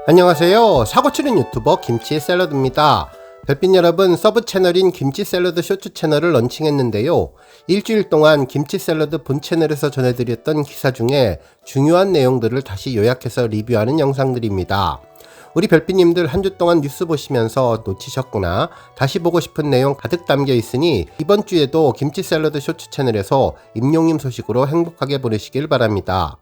안녕하세요. 사고치는 유튜버 김치샐러드입니다. 별빛 여러분, 서브 채널인 김치샐러드 쇼츠 채널을 런칭했는데요. 일주일 동안 김치샐러드 본 채널에서 전해드렸던 기사 중에 중요한 내용들을 다시 요약해서 리뷰하는 영상들입니다. 우리 별빛님들 한 주 동안 뉴스 보시면서 놓치셨구나, 다시 보고 싶은 내용 가득 담겨 있으니 이번 주에도 김치샐러드 쇼츠 채널에서 임용님 소식으로 행복하게 보내시길 바랍니다.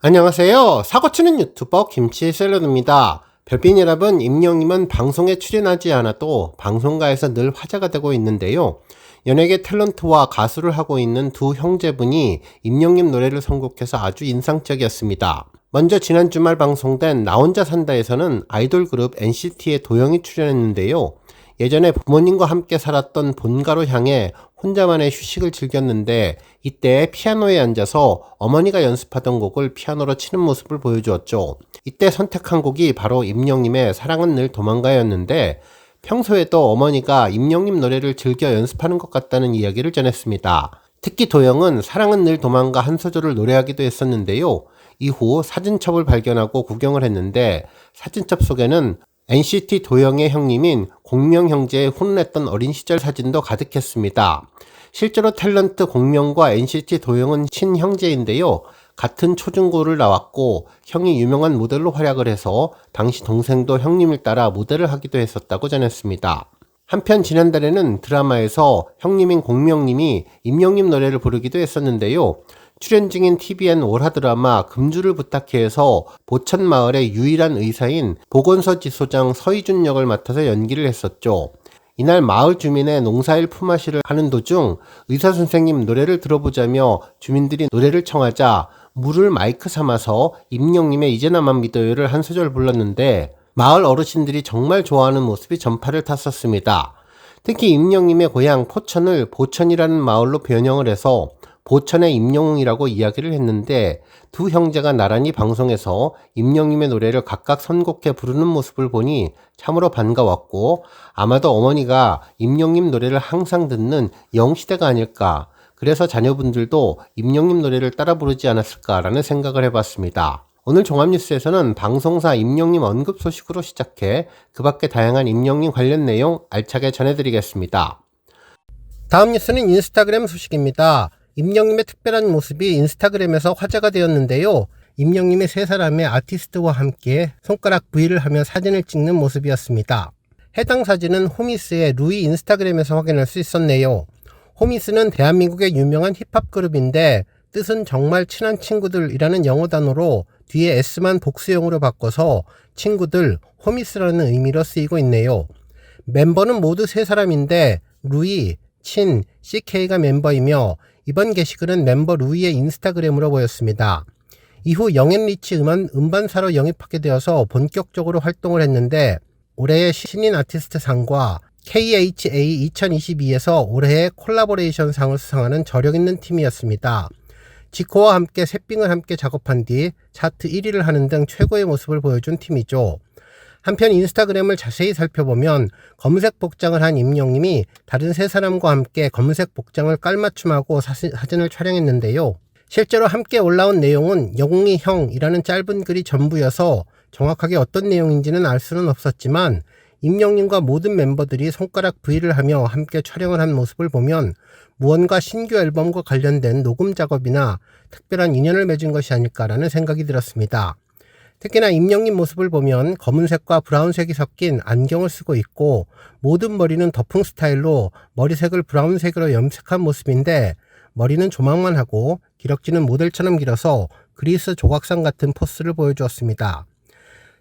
안녕하세요. 사고치는 유튜버 김치샐러드입니다. 별빛 여러분, 임영님은 방송에 출연하지 않아도 방송가에서 늘 화제가 되고 있는데요. 연예계 탤런트와 가수를 하고 있는 두 형제분이 임영님 노래를 선곡해서 아주 인상적이었습니다. 먼저 지난 주말 방송된 나 혼자 산다에서는 아이돌 그룹 NCT의 도영이 출연했는데요. 예전에 부모님과 함께 살았던 본가로 향해 혼자만의 휴식을 즐겼는데, 이때 피아노에 앉아서 어머니가 연습하던 곡을 피아노로 치는 모습을 보여주었죠. 이때 선택한 곡이 바로 임영님의 사랑은 늘 도망가였는데, 평소에도 어머니가 임영님 노래를 즐겨 연습하는 것 같다는 이야기를 전했습니다. 특히 도영은 사랑은 늘 도망가 한 소절을 노래하기도 했었는데요. 이후 사진첩을 발견하고 구경을 했는데, 사진첩 속에는 NCT 도영의 형님인 공명 형제의 훈훈했던 어린 시절 사진도 가득했습니다. 실제로 탤런트 공명과 NCT 도영은 친형제인데요. 같은 초중고를 나왔고 형이 유명한 모델로 활약을 해서 당시 동생도 형님을 따라 모델을 하기도 했었다고 전했습니다. 한편 지난달에는 드라마에서 형님인 공명님이 임영님 노래를 부르기도 했었는데요. 출연 중인 TVN 월화 드라마 금주를 부탁해에서 보천마을의 유일한 의사인 보건소 지소장 서희준 역을 맡아서 연기를 했었죠. 이날 마을 주민의 농사일 품앗이를 하는 도중 의사 선생님 노래를 들어보자며 주민들이 노래를 청하자 물을 마이크 삼아서 임영님의 이제 나만 믿어요를 한 소절 불렀는데, 마을 어르신들이 정말 좋아하는 모습이 전파를 탔었습니다. 특히 임영님의 고향 포천을 보천이라는 마을로 변형을 해서 보천의 임영웅이라고 이야기를 했는데, 두 형제가 나란히 방송에서 임영님의 노래를 각각 선곡해 부르는 모습을 보니 참으로 반가웠고, 아마도 어머니가 임영님 노래를 항상 듣는 영시대가 아닐까, 그래서 자녀분들도 임영님 노래를 따라 부르지 않았을까라는 생각을 해봤습니다. 오늘 종합뉴스에서는 방송사 임영님 언급 소식으로 시작해 그 밖에 다양한 임영님 관련 내용 알차게 전해드리겠습니다. 다음 뉴스는 인스타그램 소식입니다. 임영님의 특별한 모습이 인스타그램에서 화제가 되었는데요. 임영님이 세 사람의 아티스트와 함께 손가락 V를 하며 사진을 찍는 모습이었습니다. 해당 사진은 호미스의 루이 인스타그램에서 확인할 수 있었네요. 호미스는 대한민국의 유명한 힙합 그룹인데, 뜻은 정말 친한 친구들이라는 영어 단어로 뒤에 S만 복수형으로 바꿔서 친구들, 호미스라는 의미로 쓰이고 있네요. 멤버는 모두 세 사람인데 루이, 친, CK가 멤버이며, 이번 게시글은 멤버 루이의 인스타그램으로 보였습니다. 이후 영앤리치 음반사로 영입하게 되어서 본격적으로 활동을 했는데, 올해의 신인 아티스트 상과 KHA 2022에서 올해의 콜라보레이션 상을 수상하는 저력 있는 팀이었습니다. 지코와 함께 셋빙을 함께 작업한 뒤 차트 1위를 하는 등 최고의 모습을 보여준 팀이죠. 한편 인스타그램을 자세히 살펴보면 검은색 복장을 한 임영님이 다른 세 사람과 함께 검은색 복장을 깔맞춤하고 사진을 촬영했는데요. 실제로 함께 올라온 내용은 영웅이 형이라는 짧은 글이 전부여서 정확하게 어떤 내용인지는 알 수는 없었지만, 임영님과 모든 멤버들이 손가락 V를 하며 함께 촬영을 한 모습을 보면 무언가 신규 앨범과 관련된 녹음 작업이나 특별한 인연을 맺은 것이 아닐까라는 생각이 들었습니다. 특히나 임영님 모습을 보면 검은색과 브라운색이 섞인 안경을 쓰고 있고, 모든 머리는 더풍 스타일로 머리색을 브라운색으로 염색한 모습인데, 머리는 조망만 하고 기럭지는 모델처럼 길어서 그리스 조각상 같은 포스를 보여주었습니다.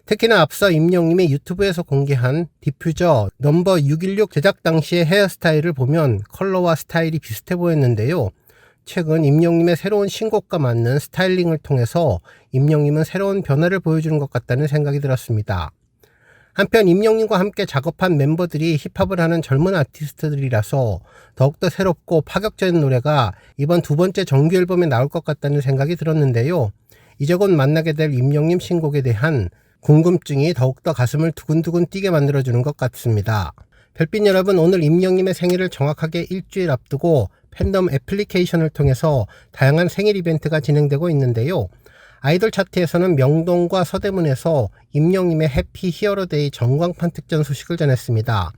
특히나 앞서 임영님이 유튜브에서 공개한 디퓨저 넘버 616 제작 당시의 헤어스타일을 보면 컬러와 스타일이 비슷해 보였는데요. 최근 임영님의 새로운 신곡과 맞는 스타일링을 통해서 임영님은 새로운 변화를 보여주는 것 같다는 생각이 들었습니다. 한편 임영님과 함께 작업한 멤버들이 힙합을 하는 젊은 아티스트들이라서 더욱더 새롭고 파격적인 노래가 이번 두 번째 정규 앨범에 나올 것 같다는 생각이 들었는데요. 이제 곧 만나게 될 임영님 신곡에 대한 궁금증이 더욱더 가슴을 두근두근 뛰게 만들어주는 것 같습니다. 별빛 여러분, 오늘 임영님의 생일을 정확하게 일주일 앞두고 팬덤 애플리케이션을 통해서 다양한 생일 이벤트가 진행되고 있는데요. 아이돌 차트에서는 명동과 서대문에서 임영님의 해피 히어로데이 전광판 특전 소식을 전했습니다.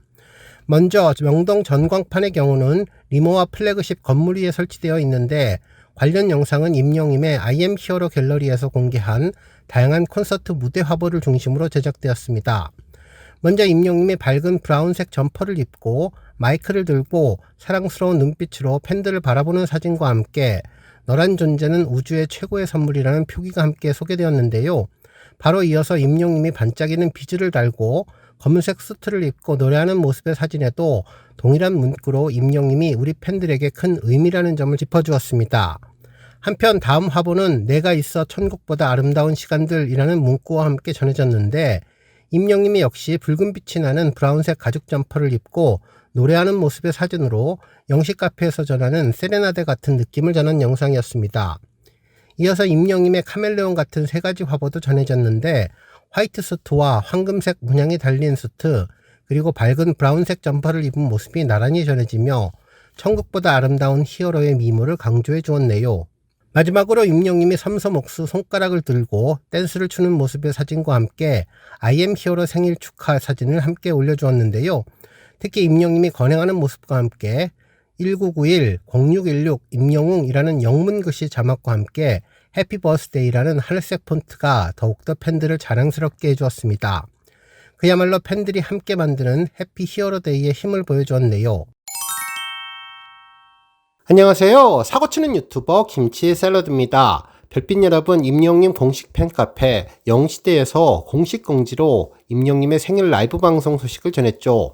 먼저 명동 전광판의 경우는 리모와 플래그십 건물 위에 설치되어 있는데 관련 영상은 임영님의 I am 히어로 갤러리에서 공개한 다양한 콘서트 무대 화보를 중심으로 제작되었습니다. 먼저 임영님이 밝은 브라운색 점퍼를 입고 마이크를 들고 사랑스러운 눈빛으로 팬들을 바라보는 사진과 함께 너란 존재는 우주의 최고의 선물이라는 표기가 함께 소개되었는데요. 바로 이어서 임영님이 반짝이는 비즈를 달고 검은색 수트를 입고 노래하는 모습의 사진에도 동일한 문구로 임영님이 우리 팬들에게 큰 의미라는 점을 짚어주었습니다. 한편 다음 화보는 내가 있어 천국보다 아름다운 시간들이라는 문구와 함께 전해졌는데 임영님이 역시 붉은 빛이 나는 브라운색 가죽 점퍼를 입고 노래하는 모습의 사진으로 영식 카페에서 전하는 세레나데 같은 느낌을 전한 영상이었습니다. 이어서 임영님의 카멜레온 같은 세 가지 화보도 전해졌는데 화이트 수트와 황금색 문양이 달린 수트 그리고 밝은 브라운색 점퍼를 입은 모습이 나란히 전해지며 천국보다 아름다운 히어로의 미모를 강조해 주었네요. 마지막으로 임영님이 삼섬옥수 손가락을 들고 댄스를 추는 모습의 사진과 함께 I am 히어로 생일 축하 사진을 함께 올려주었는데요. 특히 임영님이 건행하는 모습과 함께 1991-0616 임영웅이라는 영문 글씨 자막과 함께 해피 버스데이라는 하늘색 폰트가 더욱더 팬들을 자랑스럽게 해주었습니다. 그야말로 팬들이 함께 만드는 해피 히어로데이의 힘을 보여주었네요. 안녕하세요. 사고치는 유튜버 김치 샐러드입니다. 별빛 여러분, 임영님 공식 팬카페 영시대에서 공식 공지로 임영님의 생일 라이브 방송 소식을 전했죠.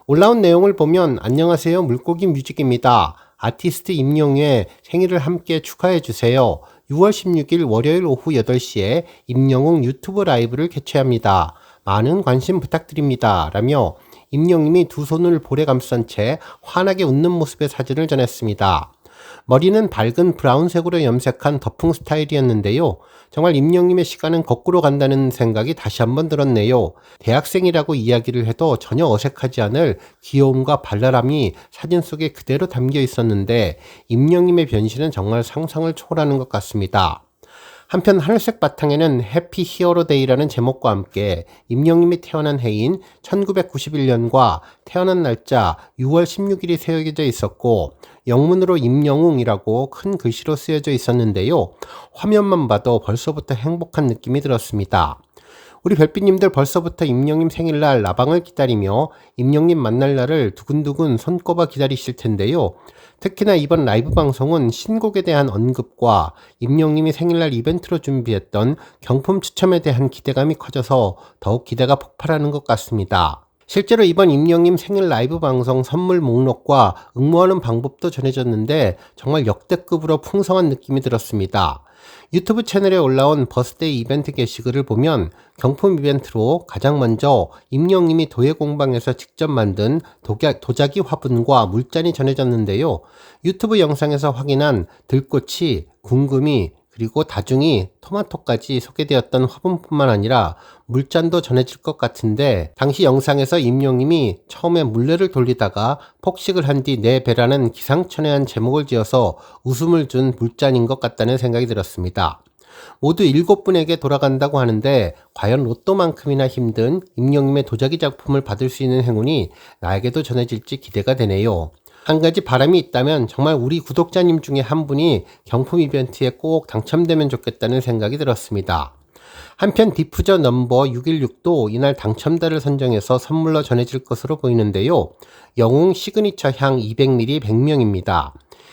올라온 내용을 보면 안녕하세요 물고기 뮤직입니다. 아티스트 임영웅의 생일을 함께 축하해주세요. 6월 16일 월요일 오후 8시에 임영웅 유튜브 라이브를 개최합니다. 많은 관심 부탁드립니다. 라며 임영웅이 두 손을 볼에 감싼 채 환하게 웃는 모습의 사진을 전했습니다. 머리는 밝은 브라운색으로 염색한 더풍 스타일이었는데요. 정말 임영님의 시간은 거꾸로 간다는 생각이 다시 한번 들었네요. 대학생이라고 이야기를 해도 전혀 어색하지 않을 귀여움과 발랄함이 사진 속에 그대로 담겨 있었는데 임영님의 변신은 정말 상상을 초월하는 것 같습니다. 한편 하늘색 바탕에는 해피 히어로데이라는 제목과 함께 임영님이 태어난 해인 1991년과 태어난 날짜 6월 16일이 새겨져 있었고 영문으로 임영웅이라고 큰 글씨로 쓰여져 있었는데요. 화면만 봐도 벌써부터 행복한 느낌이 들었습니다. 우리 별빛님들 벌써부터 임영님 생일날 라방을 기다리며 임영님 만날 날을 두근두근 손꼽아 기다리실 텐데요. 특히나 이번 라이브 방송은 신곡에 대한 언급과 임영님이 생일날 이벤트로 준비했던 경품 추첨에 대한 기대감이 커져서 더욱 기대가 폭발하는 것 같습니다. 실제로 이번 임영님 생일 라이브 방송 선물 목록과 응모하는 방법도 전해졌는데 정말 역대급으로 풍성한 느낌이 들었습니다. 유튜브 채널에 올라온 버스데이 이벤트 게시글을 보면 경품 이벤트로 가장 먼저 임영님이 도예공방에서 직접 만든 도자기 화분과 물잔이 전해졌는데요. 유튜브 영상에서 확인한 들꽃이, 궁금이, 그리고 다중이, 토마토까지 소개되었던 화분뿐만 아니라 물잔도 전해질 것 같은데 당시 영상에서 임영님이 처음에 물레를 돌리다가 폭식을 한 뒤 내 배라는 기상천외한 제목을 지어서 웃음을 준 물잔인 것 같다는 생각이 들었습니다. 모두 7분에게 돌아간다고 하는데 과연 로또만큼이나 힘든 임영님의 도자기 작품을 받을 수 있는 행운이 나에게도 전해질지 기대가 되네요. 한 가지 바람이 있다면 정말 우리 구독자님 중에 한 분이 경품 이벤트에 꼭 당첨되면 좋겠다는 생각이 들었습니다. 한편 디퓨저 넘버 616도 이날 당첨자를 선정해서 선물로 전해질 것으로 보이는데요. 영웅 시그니처 향 200ml 100명입니다.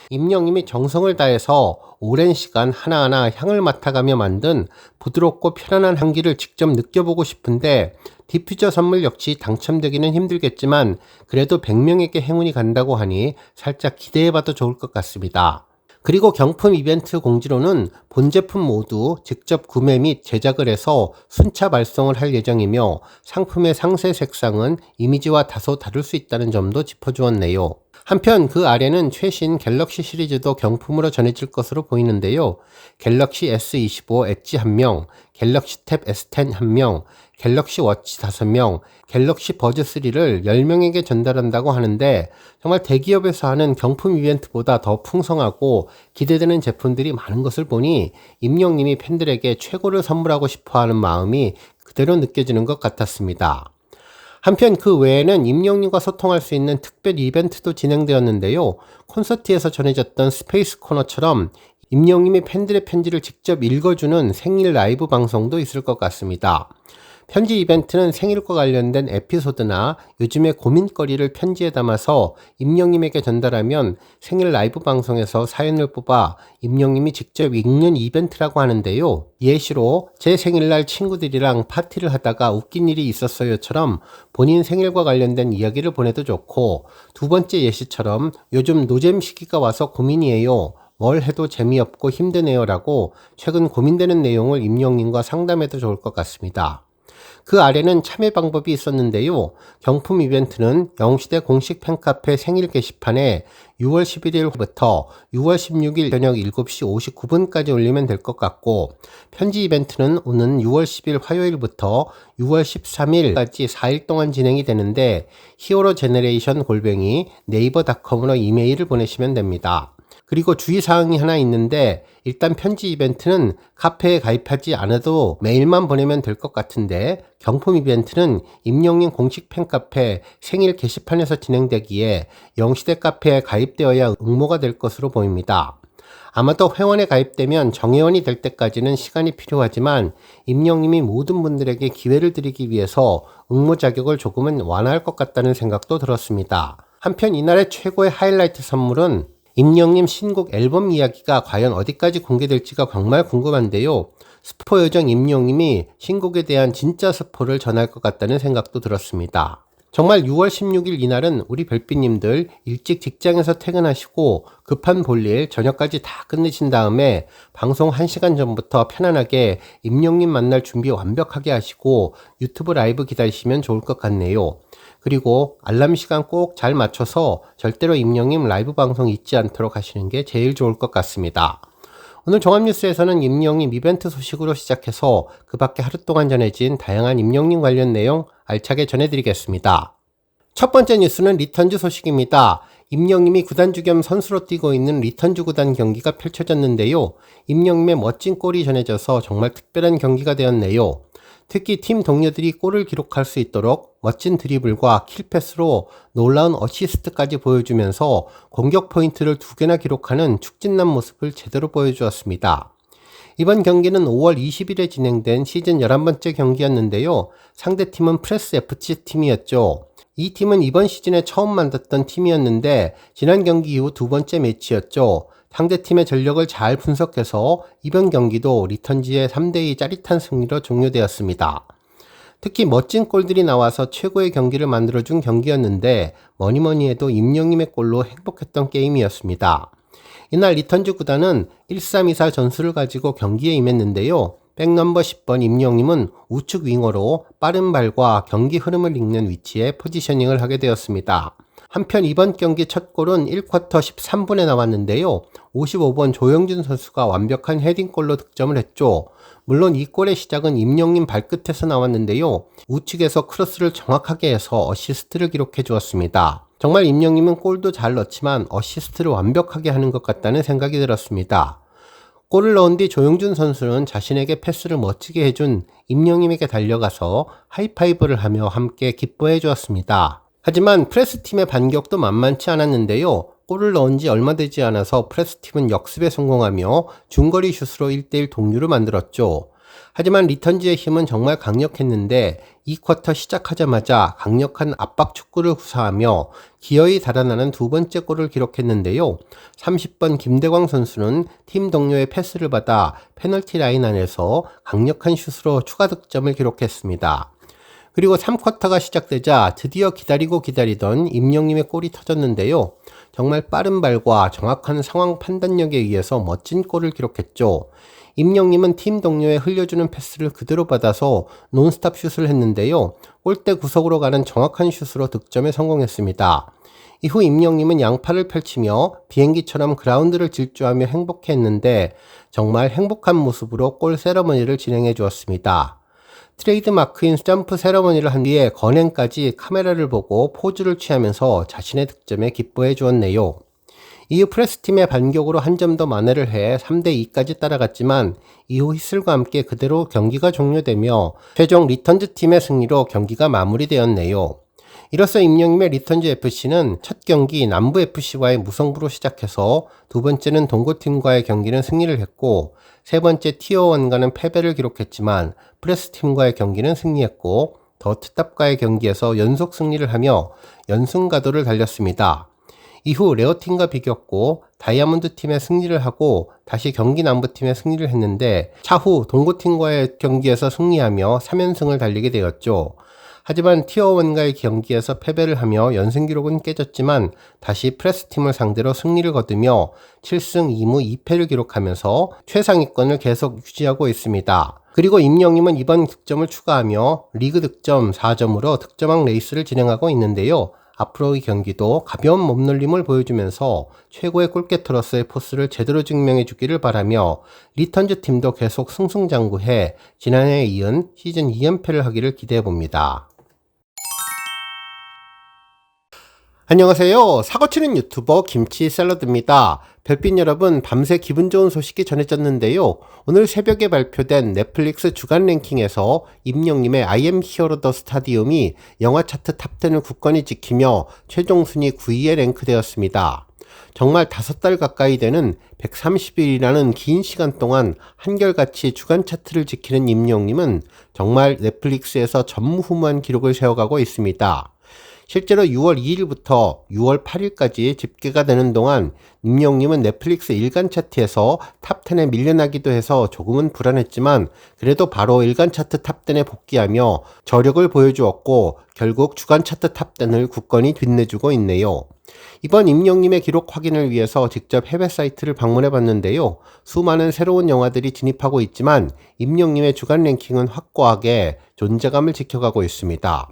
임영님이 정성을 다해서 오랜 시간 하나하나 향을 맡아가며 만든 부드럽고 편안한 향기를 직접 느껴보고 싶은데 디퓨저 선물 역시 당첨되기는 힘들겠지만 그래도 100명에게 행운이 간다고 하니 살짝 기대해봐도 좋을 것 같습니다. 그리고 경품 이벤트 공지로는 본 제품 모두 직접 구매 및 제작을 해서 순차 발송을 할 예정이며 상품의 상세 색상은 이미지와 다소 다를 수 있다는 점도 짚어주었네요. 한편 그 아래는 최신 갤럭시 시리즈도 경품으로 전해질 것으로 보이는데요. 갤럭시 S25 엣지 1명, 갤럭시 탭 S10 1명, 갤럭시 워치 5명, 갤럭시 버즈 3를 10명에게 전달한다고 하는데 정말 대기업에서 하는 경품 이벤트보다 더 풍성하고 기대되는 제품들이 많은 것을 보니 임영님이 팬들에게 최고를 선물하고 싶어하는 마음이 그대로 느껴지는 것 같았습니다. 한편 그 외에는 임영님과 소통할 수 있는 특별 이벤트도 진행되었는데요. 콘서트에서 전해졌던 스페이스 코너처럼 임영님이 팬들의 편지를 직접 읽어주는 생일 라이브 방송도 있을 것 같습니다. 편지 이벤트는 생일과 관련된 에피소드나 요즘의 고민거리를 편지에 담아서 임영님에게 전달하면 생일 라이브 방송에서 사연을 뽑아 임영님이 직접 읽는 이벤트라고 하는데요. 예시로 제 생일날 친구들이랑 파티를 하다가 웃긴 일이 있었어요처럼 본인 생일과 관련된 이야기를 보내도 좋고, 두 번째 예시처럼 요즘 노잼 시기가 와서 고민이에요. 뭘 해도 재미없고 힘드네요 라고 최근 고민되는 내용을 임영님과 상담해도 좋을 것 같습니다. 그 아래는 참여 방법이 있었는데요. 경품 이벤트는 영시대 공식 팬카페 생일 게시판에 6월 11일부터 6월 16일 저녁 7시 59분까지 올리면 될 것 같고, 편지 이벤트는 오는 6월 10일 화요일부터 6월 13일까지 4일 동안 진행이 되는데 히어로제너레이션@네이버닷컴으로 이메일을 보내시면 됩니다. 그리고 주의사항이 하나 있는데, 일단 편지 이벤트는 카페에 가입하지 않아도 메일만 보내면 될 것 같은데, 경품 이벤트는 임영님 공식 팬카페 생일 게시판에서 진행되기에 영시대 카페에 가입되어야 응모가 될 것으로 보입니다. 아마도 회원에 가입되면 정회원이 될 때까지는 시간이 필요하지만 임영님이 모든 분들에게 기회를 드리기 위해서 응모 자격을 조금은 완화할 것 같다는 생각도 들었습니다. 한편 이날의 최고의 하이라이트 선물은 임영님 신곡 앨범 이야기가 과연 어디까지 공개될지가 정말 궁금한데요. 스포 요정 임영님이 신곡에 대한 진짜 스포를 전할 것 같다는 생각도 들었습니다. 정말 6월 16일 이날은 우리 별빛님들 일찍 직장에서 퇴근하시고 급한 볼일 저녁까지 다 끝내신 다음에 방송 1시간 전부터 편안하게 임영님 만날 준비 완벽하게 하시고 유튜브 라이브 기다리시면 좋을 것 같네요. 그리고 알람 시간 꼭 잘 맞춰서 절대로 임영님 라이브 방송 잊지 않도록 하시는 게 제일 좋을 것 같습니다. 오늘 종합뉴스에서는 임영님 이벤트 소식으로 시작해서 그 밖에 하루 동안 전해진 다양한 임영님 관련 내용 알차게 전해드리겠습니다. 첫 번째 뉴스는 리턴즈 소식입니다. 임영님이 구단주 겸 선수로 뛰고 있는 리턴즈 구단 경기가 펼쳐졌는데요. 임영님의 멋진 골이 전해져서 정말 특별한 경기가 되었네요. 특히 팀 동료들이 골을 기록할 수 있도록 멋진 드리블과 킬패스로 놀라운 어시스트까지 보여주면서 공격 포인트를 2개나 기록하는 축진난 모습을 제대로 보여주었습니다. 이번 경기는 5월 20일에 진행된 시즌 11번째 경기였는데요. 상대팀은 프레스 FC 팀이었죠. 이 팀은 이번 시즌에 처음 만났던 팀이었는데 지난 경기 이후 두 번째 매치였죠. 상대팀의 전력을 잘 분석해서 이번 경기도 리턴즈의 3대2 짜릿한 승리로 종료되었습니다. 특히 멋진 골들이 나와서 최고의 경기를 만들어준 경기였는데 뭐니뭐니 해도 임영님의 골로 행복했던 게임이었습니다. 이날 리턴즈 구단은 1324 전술을 가지고 경기에 임했는데요. 백넘버 10번 임영님은 우측 윙어로 빠른 발과 경기 흐름을 읽는 위치에 포지셔닝을 하게 되었습니다. 한편 이번 경기 첫 골은 1쿼터 13분에 나왔는데요. 55번 조영준 선수가 완벽한 헤딩골로 득점을 했죠. 물론 이 골의 시작은 임영님 발끝에서 나왔는데요. 우측에서 크로스를 정확하게 해서 어시스트를 기록해 주었습니다. 정말 임영님은 골도 잘 넣지만 어시스트를 완벽하게 하는 것 같다는 생각이 들었습니다. 골을 넣은 뒤 조영준 선수는 자신에게 패스를 멋지게 해준 임영님에게 달려가서 하이파이브를 하며 함께 기뻐해 주었습니다. 하지만 프레스팀의 반격도 만만치 않았는데요. 골을 넣은 지 얼마 되지 않아서 프레스팀은 역습에 성공하며 중거리 슛으로 1대1 동률을 만들었죠. 하지만 리턴즈의 힘은 정말 강력했는데 2쿼터 시작하자마자 강력한 압박 축구를 구사하며 기어이 달아나는 두 번째 골을 기록했는데요. 30번 김대광 선수는 팀 동료의 패스를 받아 페널티 라인 안에서 강력한 슛으로 추가 득점을 기록했습니다. 그리고 3쿼터가 시작되자 드디어 기다리던 임영님의 골이 터졌는데요. 정말 빠른 발과 정확한 상황 판단력에 의해서 멋진 골을 기록했죠. 임영님은 팀 동료의 흘려주는 패스를 그대로 받아서 논스톱 슛을 했는데요. 골대 구석으로 가는 정확한 슛으로 득점에 성공했습니다. 이후 임영님은 양팔을 펼치며 비행기처럼 그라운드를 질주하며 행복해했는데 정말 행복한 모습으로 골 세러머니를 진행해 주었습니다. 트레이드 마크인 점프 세러머니를 한 뒤에 건행까지 카메라를 보고 포즈를 취하면서 자신의 득점에 기뻐해 주었네요. 이후 프레스팀의 반격으로 한 점 더 만회를 해 3대2까지 따라갔지만 이후 휘슬과 함께 그대로 경기가 종료되며 최종 리턴즈 팀의 승리로 경기가 마무리되었네요. 이로써 임영님의 리턴즈 FC는 첫 경기 남부 FC와의 무승부로 시작해서 두 번째는 동고팀과의 경기는 승리를 했고 세 번째 티어1과는 패배를 기록했지만 프레스팀과의 경기는 승리했고 더트탑과의 경기에서 연속 승리를 하며 연승 가도를 달렸습니다. 이후 레어팀과 비겼고 다이아몬드 팀의 승리를 하고 다시 경기 남부팀의 승리를 했는데 차후 동고팀과의 경기에서 승리하며 3연승을 달리게 되었죠. 하지만 티어1과의 경기에서 패배를 하며 연승 기록은 깨졌지만 다시 프레스팀을 상대로 승리를 거두며 7승 2무 2패를 기록하면서 최상위권을 계속 유지하고 있습니다. 그리고 임영님은 이번 득점을 추가하며 리그 득점 4점으로 득점왕 레이스를 진행하고 있는데요. 앞으로의 경기도 가벼운 몸놀림을 보여주면서 최고의 골게터로서의 포스를 제대로 증명해 주기를 바라며 리턴즈 팀도 계속 승승장구해 지난해에 이은 시즌 2연패를 하기를 기대해 봅니다. 안녕하세요. 사고치는 유튜버 김치 샐러드입니다. 별빛 여러분, 밤새 기분 좋은 소식이 전해졌는데요. 오늘 새벽에 발표된 넷플릭스 주간 랭킹에서 임영님의 I am hero the stadium이 영화 차트 탑10을 굳건히 지키며 최종 순위 9위에 랭크되었습니다. 정말 5달 가까이 되는 130일이라는 긴 시간 동안 한결같이 주간 차트를 지키는 임영님은 정말 넷플릭스에서 전무후무한 기록을 세워가고 있습니다. 실제로 6월 2일부터 6월 8일까지 집계가 되는 동안 임영님은 넷플릭스 일간 차트에서 탑10에 밀려나기도 해서 조금은 불안했지만 그래도 바로 일간 차트 탑10에 복귀하며 저력을 보여주었고 결국 주간 차트 탑10을 굳건히 빛내주고 있네요. 이번 임영님의 기록 확인을 위해서 직접 해외 사이트를 방문해 봤는데요. 수많은 새로운 영화들이 진입하고 있지만 임영님의 주간 랭킹은 확고하게 존재감을 지켜가고 있습니다.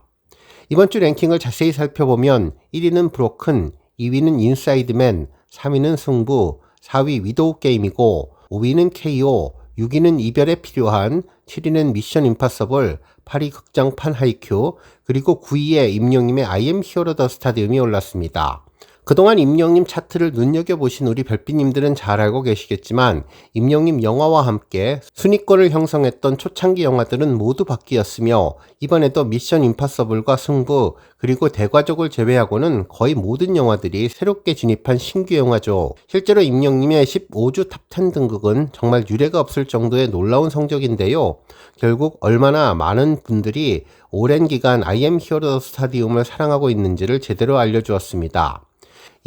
이번 주 랭킹을 자세히 살펴보면 1위는 브로큰, 2위는 인사이드맨, 3위는 승부, 4위 위도우 게임이고 5위는 KO, 6위는 이별에 필요한, 7위는 미션 임파서블, 8위 극장판 하이큐, 그리고 9위에 임영님의 I am hero the stadium이 올랐습니다. 그동안 임영님 차트를 눈여겨보신 우리 별빛님들은 잘 알고 계시겠지만 임영님 영화와 함께 순위권을 형성했던 초창기 영화들은 모두 바뀌었으며 이번에도 미션 임파서블과 승부 그리고 대가족을 제외하고는 거의 모든 영화들이 새롭게 진입한 신규 영화죠. 실제로 임영님의 15주 탑10 등극은 정말 유례가 없을 정도의 놀라운 성적인데요. 결국 얼마나 많은 분들이 오랜 기간 I am hero 스타디움을 사랑하고 있는지를 제대로 알려주었습니다.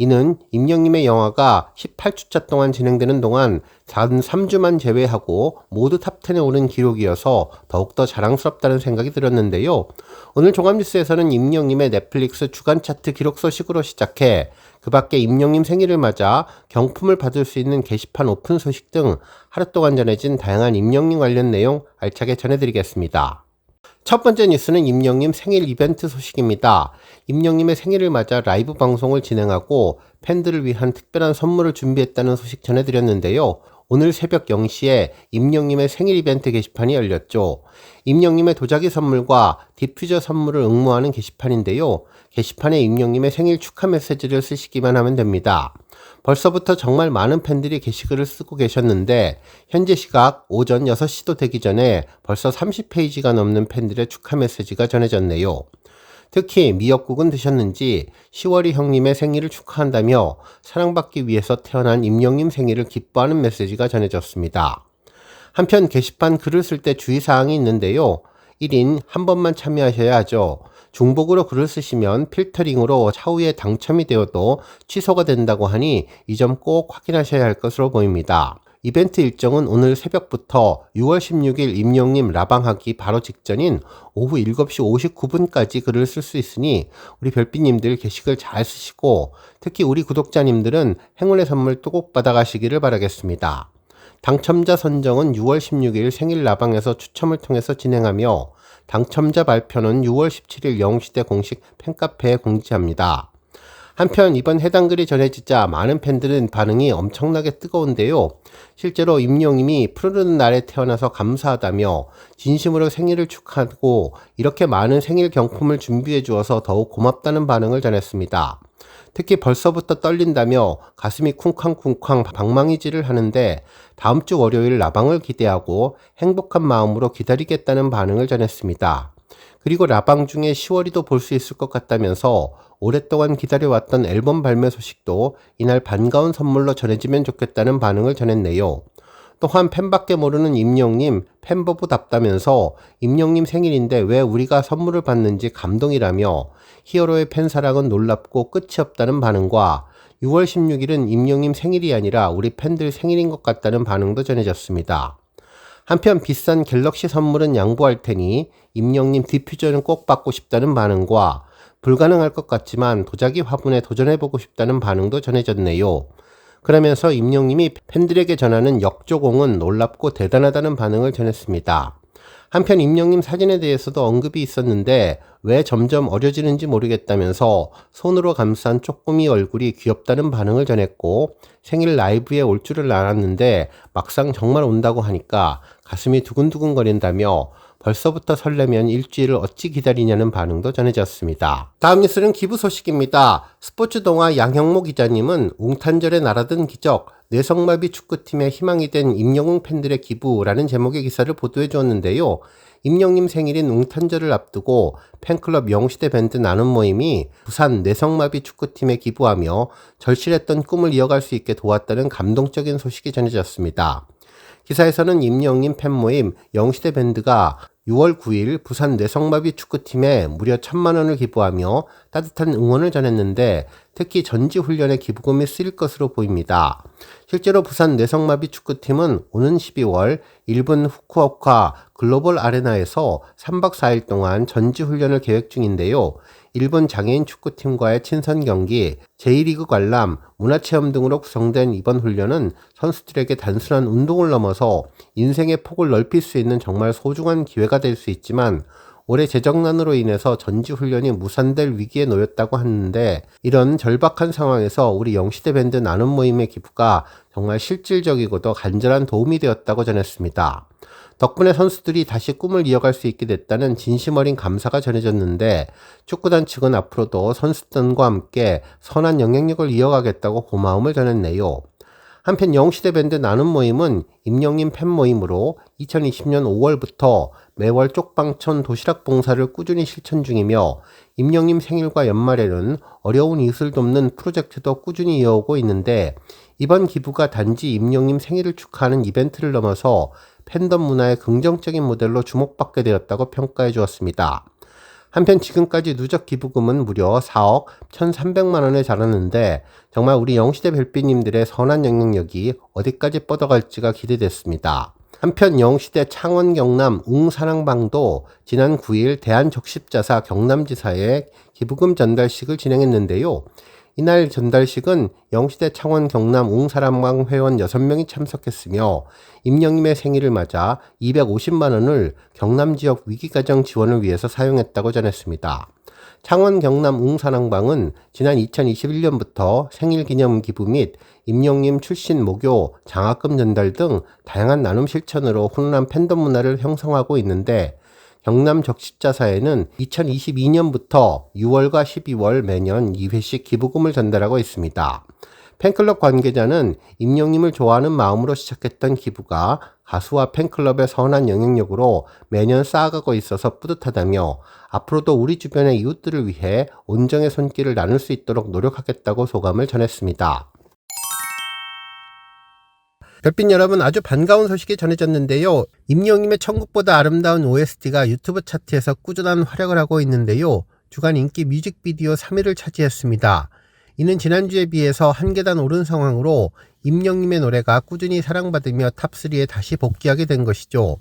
이는 임영님의 영화가 18주차 동안 진행되는 동안 단 3주만 제외하고 모두 탑10에 오른 기록이어서 더욱더 자랑스럽다는 생각이 들었는데요. 오늘 종합뉴스에서는 임영님의 넷플릭스 주간 차트 기록 소식으로 시작해 그 밖에 임영님 생일을 맞아 경품을 받을 수 있는 게시판 오픈 소식 등 하루 동안 전해진 다양한 임영님 관련 내용 알차게 전해드리겠습니다. 첫 번째 뉴스는 임영님 생일 이벤트 소식입니다. 임영님의 생일을 맞아 라이브 방송을 진행하고 팬들을 위한 특별한 선물을 준비했다는 소식 전해드렸는데요. 오늘 새벽 0시에 임영님의 생일 이벤트 게시판이 열렸죠. 임영님의 도자기 선물과 디퓨저 선물을 응모하는 게시판인데요. 게시판에 임영님의 생일 축하 메시지를 쓰시기만 하면 됩니다. 벌써부터 정말 많은 팬들이 게시글을 쓰고 계셨는데 현재 시각 오전 6시도 되기 전에 벌써 30페이지가 넘는 팬들의 축하 메시지가 전해졌네요. 특히 미역국은 드셨는지 10월이 형님의 생일을 축하한다며 사랑받기 위해서 태어난 임영님 생일을 기뻐하는 메시지가 전해졌습니다. 한편 게시판 글을 쓸 때 주의사항이 있는데요. 1인 한 번만 참여하셔야 하죠. 중복으로 글을 쓰시면 필터링으로 차후에 당첨이 되어도 취소가 된다고 하니 이 점 꼭 확인하셔야 할 것으로 보입니다. 이벤트 일정은 오늘 새벽부터 6월 16일 임영님 라방하기 바로 직전인 오후 7시 59분까지 글을 쓸 수 있으니 우리 별빛님들 게시글 잘 쓰시고 특히 우리 구독자님들은 행운의 선물 또 꼭 받아가시기를 바라겠습니다. 당첨자 선정은 6월 16일 생일 라방에서 추첨을 통해서 진행하며 당첨자 발표는 6월 17일 0시대 공식 팬카페에 공지합니다. 한편 이번 해당 글이 전해지자 많은 팬들은 반응이 엄청나게 뜨거운데요. 실제로 임영님이 푸르른 날에 태어나서 감사하다며 진심으로 생일을 축하하고 이렇게 많은 생일 경품을 준비해 주어서 더욱 고맙다는 반응을 전했습니다. 특히 벌써부터 떨린다며 가슴이 쿵쾅쿵쾅 방망이질을 하는데 다음 주 월요일 라방을 기대하고 행복한 마음으로 기다리겠다는 반응을 전했습니다. 그리고 라방 중에 10월이도 볼 수 있을 것 같다면서 오랫동안 기다려왔던 앨범 발매 소식도 이날 반가운 선물로 전해지면 좋겠다는 반응을 전했네요. 또한 팬밖에 모르는 임영님 팬버브답다면서 임영님 생일인데 왜 우리가 선물을 받는지 감동이라며 히어로의 팬사랑은 놀랍고 끝이 없다는 반응과 6월 16일은 임영님 생일이 아니라 우리 팬들 생일인 것 같다는 반응도 전해졌습니다. 한편 비싼 갤럭시 선물은 양보할 테니 임영님 디퓨저는 꼭 받고 싶다는 반응과 불가능할 것 같지만 도자기 화분에 도전해보고 싶다는 반응도 전해졌네요. 그러면서 임영님이 팬들에게 전하는 역조공은 놀랍고 대단하다는 반응을 전했습니다. 한편 임영님 사진에 대해서도 언급이 있었는데 왜 점점 어려지는지 모르겠다면서 손으로 감싼 쪼꼬미 얼굴이 귀엽다는 반응을 전했고 생일 라이브에 올 줄을 알았는데 막상 정말 온다고 하니까 가슴이 두근두근 거린다며 벌써부터 설레면 일주일을 어찌 기다리냐는 반응도 전해졌습니다. 다음 뉴스는 기부 소식입니다. 스포츠 동화 양형모 기자님은 웅탄절에 날아든 기적, 뇌성마비 축구팀의 희망이 된 임영웅 팬들의 기부라는 제목의 기사를 보도해 주었는데요. 임영님 생일인 웅탄절을 앞두고 팬클럽 영시대 밴드 나눔 모임이 부산 뇌성마비 축구팀에 기부하며 절실했던 꿈을 이어갈 수 있게 도왔다는 감동적인 소식이 전해졌습니다. 기사에서는 임영님 팬모임 영시대 밴드가 6월 9일 부산 뇌성마비 축구팀에 무려 1,000만원을 기부하며 따뜻한 응원을 전했는데 특히 전지훈련에 기부금이 쓰일 것으로 보입니다. 실제로 부산 뇌성마비 축구팀은 오는 12월 일본 후쿠오카 글로벌 아레나에서 3박 4일 동안 전지훈련을 계획 중인데요. 일본 장애인 축구팀과의 친선 경기, 제1리그 관람, 문화체험 등으로 구성된 이번 훈련은 선수들에게 단순한 운동을 넘어서 인생의 폭을 넓힐 수 있는 정말 소중한 기회가 될 수 있지만 올해 재정난으로 인해서 전지훈련이 무산될 위기에 놓였다고 하는데 이런 절박한 상황에서 우리 영시대 밴드 나눔 모임의 기부가 정말 실질적이고도 간절한 도움이 되었다고 전했습니다. 덕분에 선수들이 다시 꿈을 이어갈 수 있게 됐다는 진심 어린 감사가 전해졌는데 축구단 측은 앞으로도 선수단과 함께 선한 영향력을 이어가겠다고 고마움을 전했네요. 한편 영시대 밴드 나눔 모임은 임영님 팬 모임으로 2020년 5월부터 매월 쪽방촌 도시락 봉사를 꾸준히 실천 중이며 임영님 생일과 연말에는 어려운 이웃을 돕는 프로젝트도 꾸준히 이어오고 있는데 이번 기부가 단지 임영님 생일을 축하하는 이벤트를 넘어서 팬덤 문화의 긍정적인 모델로 주목받게 되었다고 평가해 주었습니다. 한편 지금까지 누적 기부금은 무려 4억 1,300만 원에 달하는데 정말 우리 영시대 별빛님들의 선한 영향력이 어디까지 뻗어갈지가 기대됐습니다. 한편 영시대 창원 경남 웅사랑방도 지난 9일 대한적십자사 경남지사에 기부금 전달식을 진행했는데요. 이날 전달식은 영시대 창원 경남 웅사랑방 회원 6명이 참석했으며 임영님의 생일을 맞아 250만 원을 경남 지역 위기가정 지원을 위해서 사용했다고 전했습니다. 창원 경남 웅사랑방은 지난 2021년부터 생일 기념 기부 및 임영님 출신 모교, 장학금 전달 등 다양한 나눔 실천으로 훈훈한 팬덤 문화를 형성하고 있는데 경남 적십자사에는 2022년부터 6월과 12월 매년 2회씩 기부금을 전달하고 있습니다. 팬클럽 관계자는 임영님을 좋아하는 마음으로 시작했던 기부가 가수와 팬클럽의 선한 영향력으로 매년 쌓아가고 있어서 뿌듯하다며 앞으로도 우리 주변의 이웃들을 위해 온정의 손길을 나눌 수 있도록 노력하겠다고 소감을 전했습니다. 별빛 여러분, 아주 반가운 소식이 전해졌는데요. 임영님의 천국보다 아름다운 OST가 유튜브 차트에서 꾸준한 활약을 하고 있는데요. 주간 인기 뮤직비디오 3위를 차지했습니다. 이는 지난주에 비해서 한 계단 오른 상황으로 임영님의 노래가 꾸준히 사랑받으며 탑3에 다시 복귀하게 된 것이죠.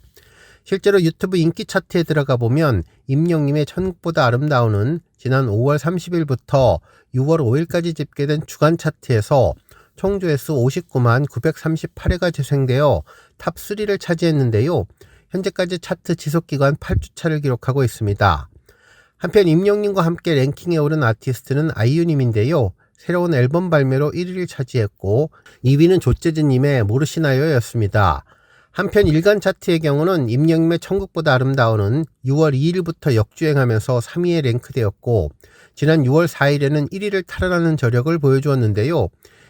실제로 유튜브 인기 차트에 들어가 보면 임영님의 천국보다 아름다운은 지난 5월 30일부터 6월 5일까지 집계된 주간 차트에서 총 조회수 59만 938회가 재생되어 탑3를 차지했는데요. 현재까지 차트 지속기간 8주차를 기록하고 있습니다. 한편 임영님과 함께 랭킹에 오른 아티스트는 아이유님인데요. 새로운 앨범 발매로 1위를 차지했고 2위는 조재즈님의 모르시나요였습니다. 한편 일간 차트의 경우는 임영님의 천국보다 아름다운은 6월 2일부터 역주행하면서 3위에 랭크되었고 지난 6월 4일에는 1위를 탈환하는 저력을 보여주었는데요.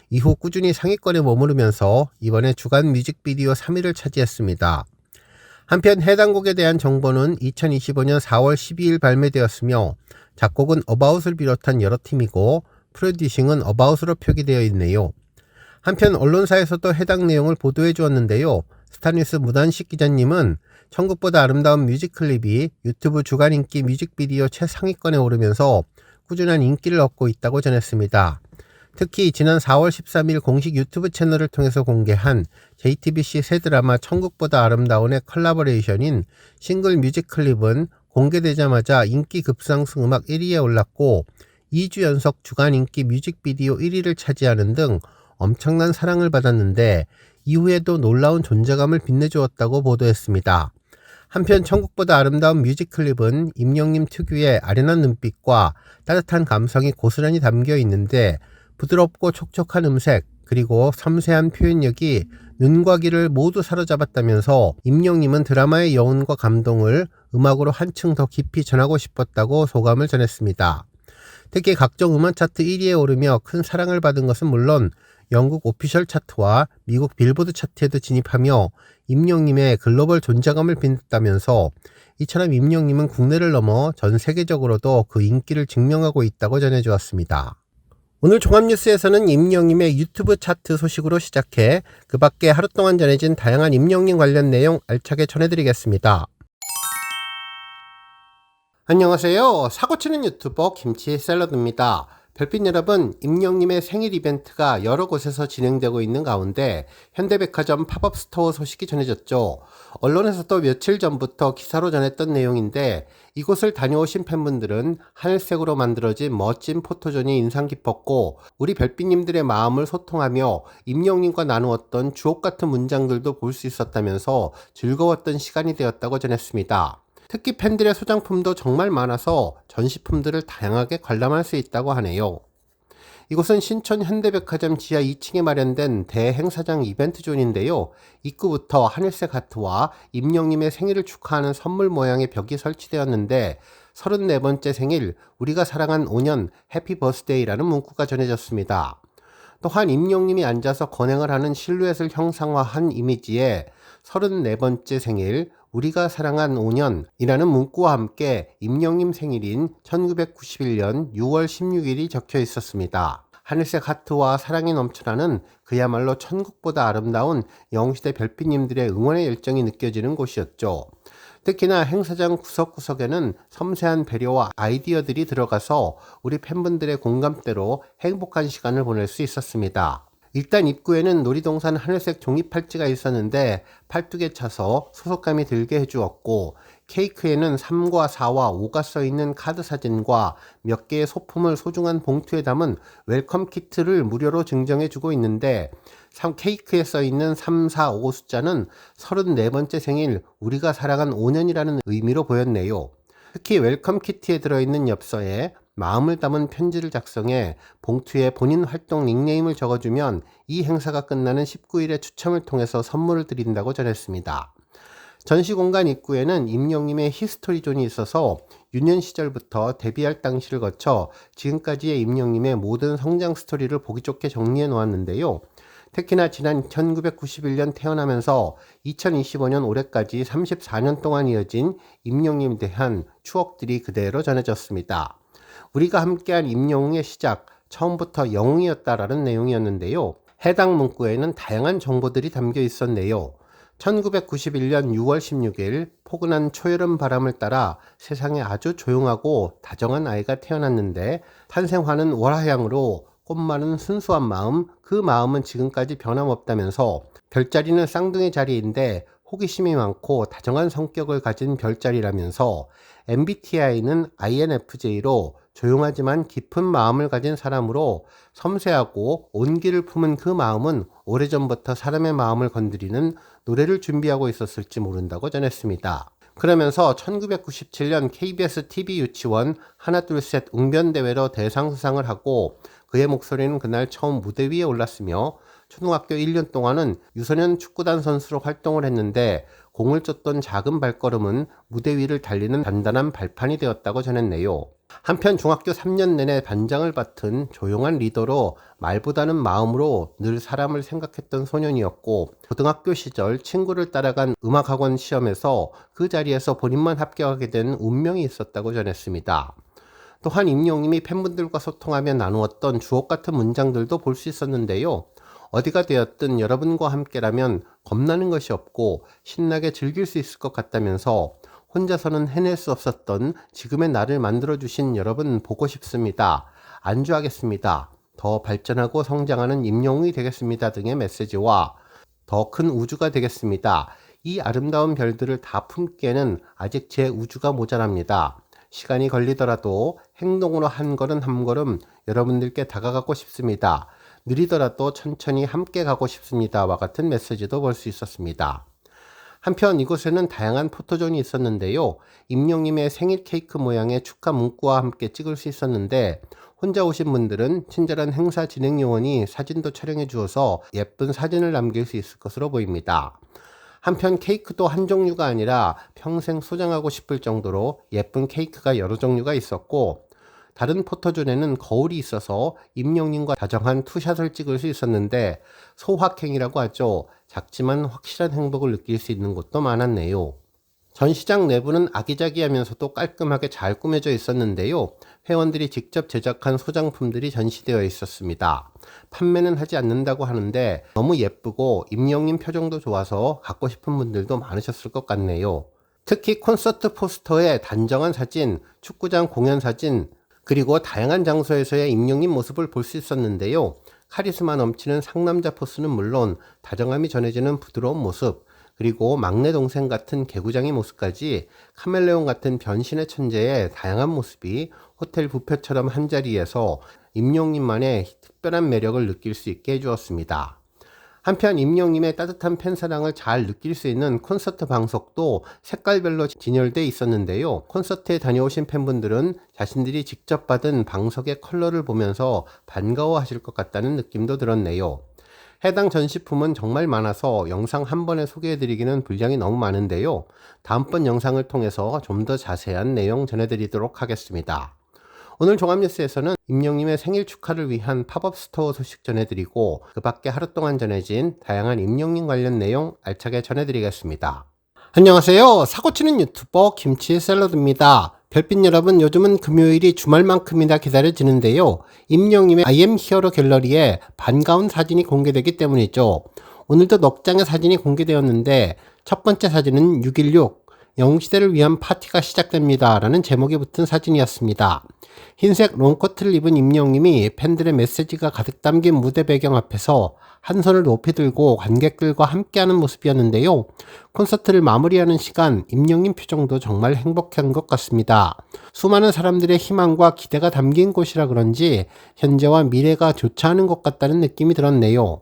이후 꾸준히 상위권에 머무르면서 이번에 주간 뮤직비디오 3위를 차지했습니다. 한편 해당 곡에 대한 정보는 2025년 4월 12일 발매되었으며 작곡은 어바웃을 비롯한 여러 팀이고 프로듀싱은 어바웃으로 표기되어 있네요. 한편 언론사에서도 해당 내용을 보도해 주었는데요. 스타뉴스 무단식 기자님은 천국보다 아름다운 뮤직클립이 유튜브 주간 인기 뮤직비디오 최상위권에 오르면서 꾸준한 인기를 얻고 있다고 전했습니다. 특히 지난 4월 13일 공식 유튜브 채널을 통해서 공개한 JTBC 새 드라마 천국보다 아름다운의 컬래버레이션인 싱글 뮤직클립은 공개되자마자 인기 급상승 음악 1위에 올랐고 2주 연속 주간 인기 뮤직비디오 1위를 차지하는 등 엄청난 사랑을 받았는데 이후에도 놀라운 존재감을 빛내주었다고 보도했습니다. 한편 천국보다 아름다운 뮤직클립은 임영님 특유의 아련한 눈빛과 따뜻한 감성이 고스란히 담겨 있는데 부드럽고 촉촉한 음색 그리고 섬세한 표현력이 눈과 귀를 모두 사로잡았다면서 임영님은 드라마의 여운과 감동을 음악으로 한층 더 깊이 전하고 싶었다고 소감을 전했습니다. 특히 각종 음원 차트 1위에 오르며 큰 사랑을 받은 것은 물론 영국 오피셜 차트와 미국 빌보드 차트에도 진입하며 임영님의 글로벌 존재감을 빛냈다면서 이처럼 임영님은 국내를 넘어 전 세계적으로도 그 인기를 증명하고 있다고 전해주었습니다. 오늘 종합뉴스에서는 임영님의 유튜브 차트 소식으로 시작해 그 밖에 하루 동안 전해진 다양한 임영님 관련 내용 알차게 전해드리겠습니다. 안녕하세요. 사고치는 유튜버 김치샐러드입니다. 별빛 여러분, 임영님의 생일 이벤트가 여러 곳에서 진행되고 있는 가운데 현대백화점 팝업 스토어 소식이 전해졌죠. 언론에서도 며칠 전부터 기사로 전했던 내용인데 이곳을 다녀오신 팬분들은 하늘색으로 만들어진 멋진 포토존이 인상 깊었고 우리 별빛님들의 마음을 소통하며 임영님과 나누었던 주옥같은 문장들도 볼 수 있었다면서 즐거웠던 시간이 되었다고 전했습니다. 특히 팬들의 소장품도 정말 많아서 전시품들을 다양하게 관람할 수 있다고 하네요. 이곳은 신촌 현대백화점 지하 2층에 마련된 대행사장 이벤트존인데요. 입구부터 하늘색 하트와 임영님의 생일을 축하하는 선물 모양의 벽이 설치되었는데 34번째 생일 우리가 사랑한 5년 해피 버스데이라는 문구가 전해졌습니다. 또한 임영님이 앉아서 건행을 하는 실루엣을 형상화한 이미지에 34번째 생일 우리가 사랑한 5년이라는 문구와 함께 임영님 생일인 1991년 6월 16일이 적혀 있었습니다. 하늘색 하트와 사랑이 넘쳐나는 그야말로 천국보다 아름다운 영웅시대 별빛님들의 응원의 열정이 느껴지는 곳이었죠. 특히나 행사장 구석구석에는 섬세한 배려와 아이디어들이 들어가서 우리 팬분들의 공감대로 행복한 시간을 보낼 수 있었습니다. 일단 입구에는 놀이동산 하늘색 종이 팔찌가 있었는데 팔뚝에 차서 소속감이 들게 해주었고 케이크에는 3과 4와 5가 써있는 카드 사진과 몇 개의 소품을 소중한 봉투에 담은 웰컴 키트를 무료로 증정해주고 있는데 케이크에 써있는 3, 4, 5 숫자는 34번째 생일 우리가 살아간 5년이라는 의미로 보였네요. 특히 웰컴 키트에 들어있는 엽서에 마음을 담은 편지를 작성해 봉투에 본인 활동 닉네임을 적어주면 이 행사가 끝나는 19일에 추첨을 통해서 선물을 드린다고 전했습니다. 전시공간 입구에는 임영님의 히스토리존이 있어서 유년 시절부터 데뷔할 당시를 거쳐 지금까지의 임영님의 모든 성장 스토리를 보기 좋게 정리해 놓았는데요. 특히나 지난 1991년 태어나면서 2025년 올해까지 34년 동안 이어진 임영님에 대한 추억들이 그대로 전해졌습니다. 우리가 함께한 임영웅의 시작, 처음부터 영웅이었다라는 내용이었는데요. 해당 문구에는 다양한 정보들이 담겨 있었네요. 1991년 6월 16일 포근한 초여름 바람을 따라 세상에 아주 조용하고 다정한 아이가 태어났는데 탄생화는 월화향으로 꽃말은 순수한 마음, 그 마음은 지금까지 변함없다면서 별자리는 쌍둥이 자리인데 호기심이 많고 다정한 성격을 가진 별자리라면서 MBTI는 INFJ로 조용하지만 깊은 마음을 가진 사람으로 섬세하고 온기를 품은 그 마음은 오래전부터 사람의 마음을 건드리는 노래를 준비하고 있었을지 모른다고 전했습니다. 그러면서 1997년 KBS TV 유치원 하나둘셋 웅변대회로 대상 수상을 하고 그의 목소리는 그날 처음 무대 위에 올랐으며 초등학교 1년 동안은 유소년 축구단 선수로 활동을 했는데 공을 쫓던 작은 발걸음은 무대 위를 달리는 단단한 발판이 되었다고 전했네요. 한편 중학교 3년 내내 반장을 맡은 조용한 리더로 말보다는 마음으로 늘 사람을 생각했던 소년이었고 고등학교 시절 친구를 따라간 음악학원 시험에서 그 자리에서 본인만 합격하게 된 운명이 있었다고 전했습니다. 또한 임영님이 팬분들과 소통하며 나누었던 주옥같은 문장들도 볼 수 있었는데요. 어디가 되었든 여러분과 함께라면 겁나는 것이 없고 신나게 즐길 수 있을 것 같다면서 혼자서는 해낼 수 없었던 지금의 나를 만들어주신 여러분 보고 싶습니다. 안주하겠습니다. 더 발전하고 성장하는 임영웅이 되겠습니다 등의 메시지와 더 큰 우주가 되겠습니다. 이 아름다운 별들을 다 품기에는 아직 제 우주가 모자랍니다. 시간이 걸리더라도 행동으로 한 걸음 한 걸음 여러분들께 다가가고 싶습니다. 느리더라도 천천히 함께 가고 싶습니다와 같은 메시지도 볼 수 있었습니다. 한편 이곳에는 다양한 포토존이 있었는데요. 임영님의 생일 케이크 모양의 축하 문구와 함께 찍을 수 있었는데 혼자 오신 분들은 친절한 행사 진행 요원이 사진도 촬영해 주어서 예쁜 사진을 남길 수 있을 것으로 보입니다. 한편 케이크도 한 종류가 아니라 평생 소장하고 싶을 정도로 예쁜 케이크가 여러 종류가 있었고 다른 포토존에는 거울이 있어서 임영님과 다정한 투샷을 찍을 수 있었는데 소확행이라고 하죠. 작지만 확실한 행복을 느낄 수 있는 곳도 많았네요. 전시장 내부는 아기자기하면서도 깔끔하게 잘 꾸며져 있었는데요. 회원들이 직접 제작한 소장품들이 전시되어 있었습니다. 판매는 하지 않는다고 하는데 너무 예쁘고 임영님 표정도 좋아서 갖고 싶은 분들도 많으셨을 것 같네요. 특히 콘서트 포스터에 단정한 사진, 축구장 공연 사진, 그리고 다양한 장소에서의 임영님 모습을 볼 수 있었는데요. 카리스마 넘치는 상남자 포스는 물론 다정함이 전해지는 부드러운 모습, 그리고 막내 동생 같은 개구장의 모습까지 카멜레온 같은 변신의 천재의 다양한 모습이 호텔 뷔페처럼 한자리에서 임영님만의 특별한 매력을 느낄 수 있게 해주었습니다. 한편 임영님의 따뜻한 팬사랑을 잘 느낄 수 있는 콘서트 방석도 색깔별로 진열되어 있었는데요. 콘서트에 다녀오신 팬분들은 자신들이 직접 받은 방석의 컬러를 보면서 반가워하실 것 같다는 느낌도 들었네요. 해당 전시품은 정말 많아서 영상 한 번에 소개해드리기는 분량이 너무 많은데요. 다음번 영상을 통해서 좀 더 자세한 내용 전해드리도록 하겠습니다. 오늘 종합뉴스에서는 임영님의 생일 축하를 위한 팝업 스토어 소식 전해드리고 그 밖에 하루 동안 전해진 다양한 임영님 관련 내용 알차게 전해드리겠습니다. 안녕하세요. 사고치는 유튜버 김치 샐러드입니다. 별빛 여러분, 요즘은 금요일이 주말만큼이나 기다려지는데요. 임영님의 I am 히어로 갤러리에 반가운 사진이 공개되기 때문이죠. 오늘도 넉 장의 사진이 공개되었는데 첫 번째 사진은 6.16 영웅시대를 위한 파티가 시작됩니다 라는 제목이 붙은 사진이었습니다. 흰색 롱코트를 입은 임영님이 팬들의 메시지가 가득 담긴 무대 배경 앞에서 한 손을 높이 들고 관객들과 함께하는 모습이었는데요. 콘서트를 마무리하는 시간 임영님 표정도 정말 행복한 것 같습니다. 수많은 사람들의 희망과 기대가 담긴 곳이라 그런지 현재와 미래가 좋지 않은 것 같다는 느낌이 들었네요.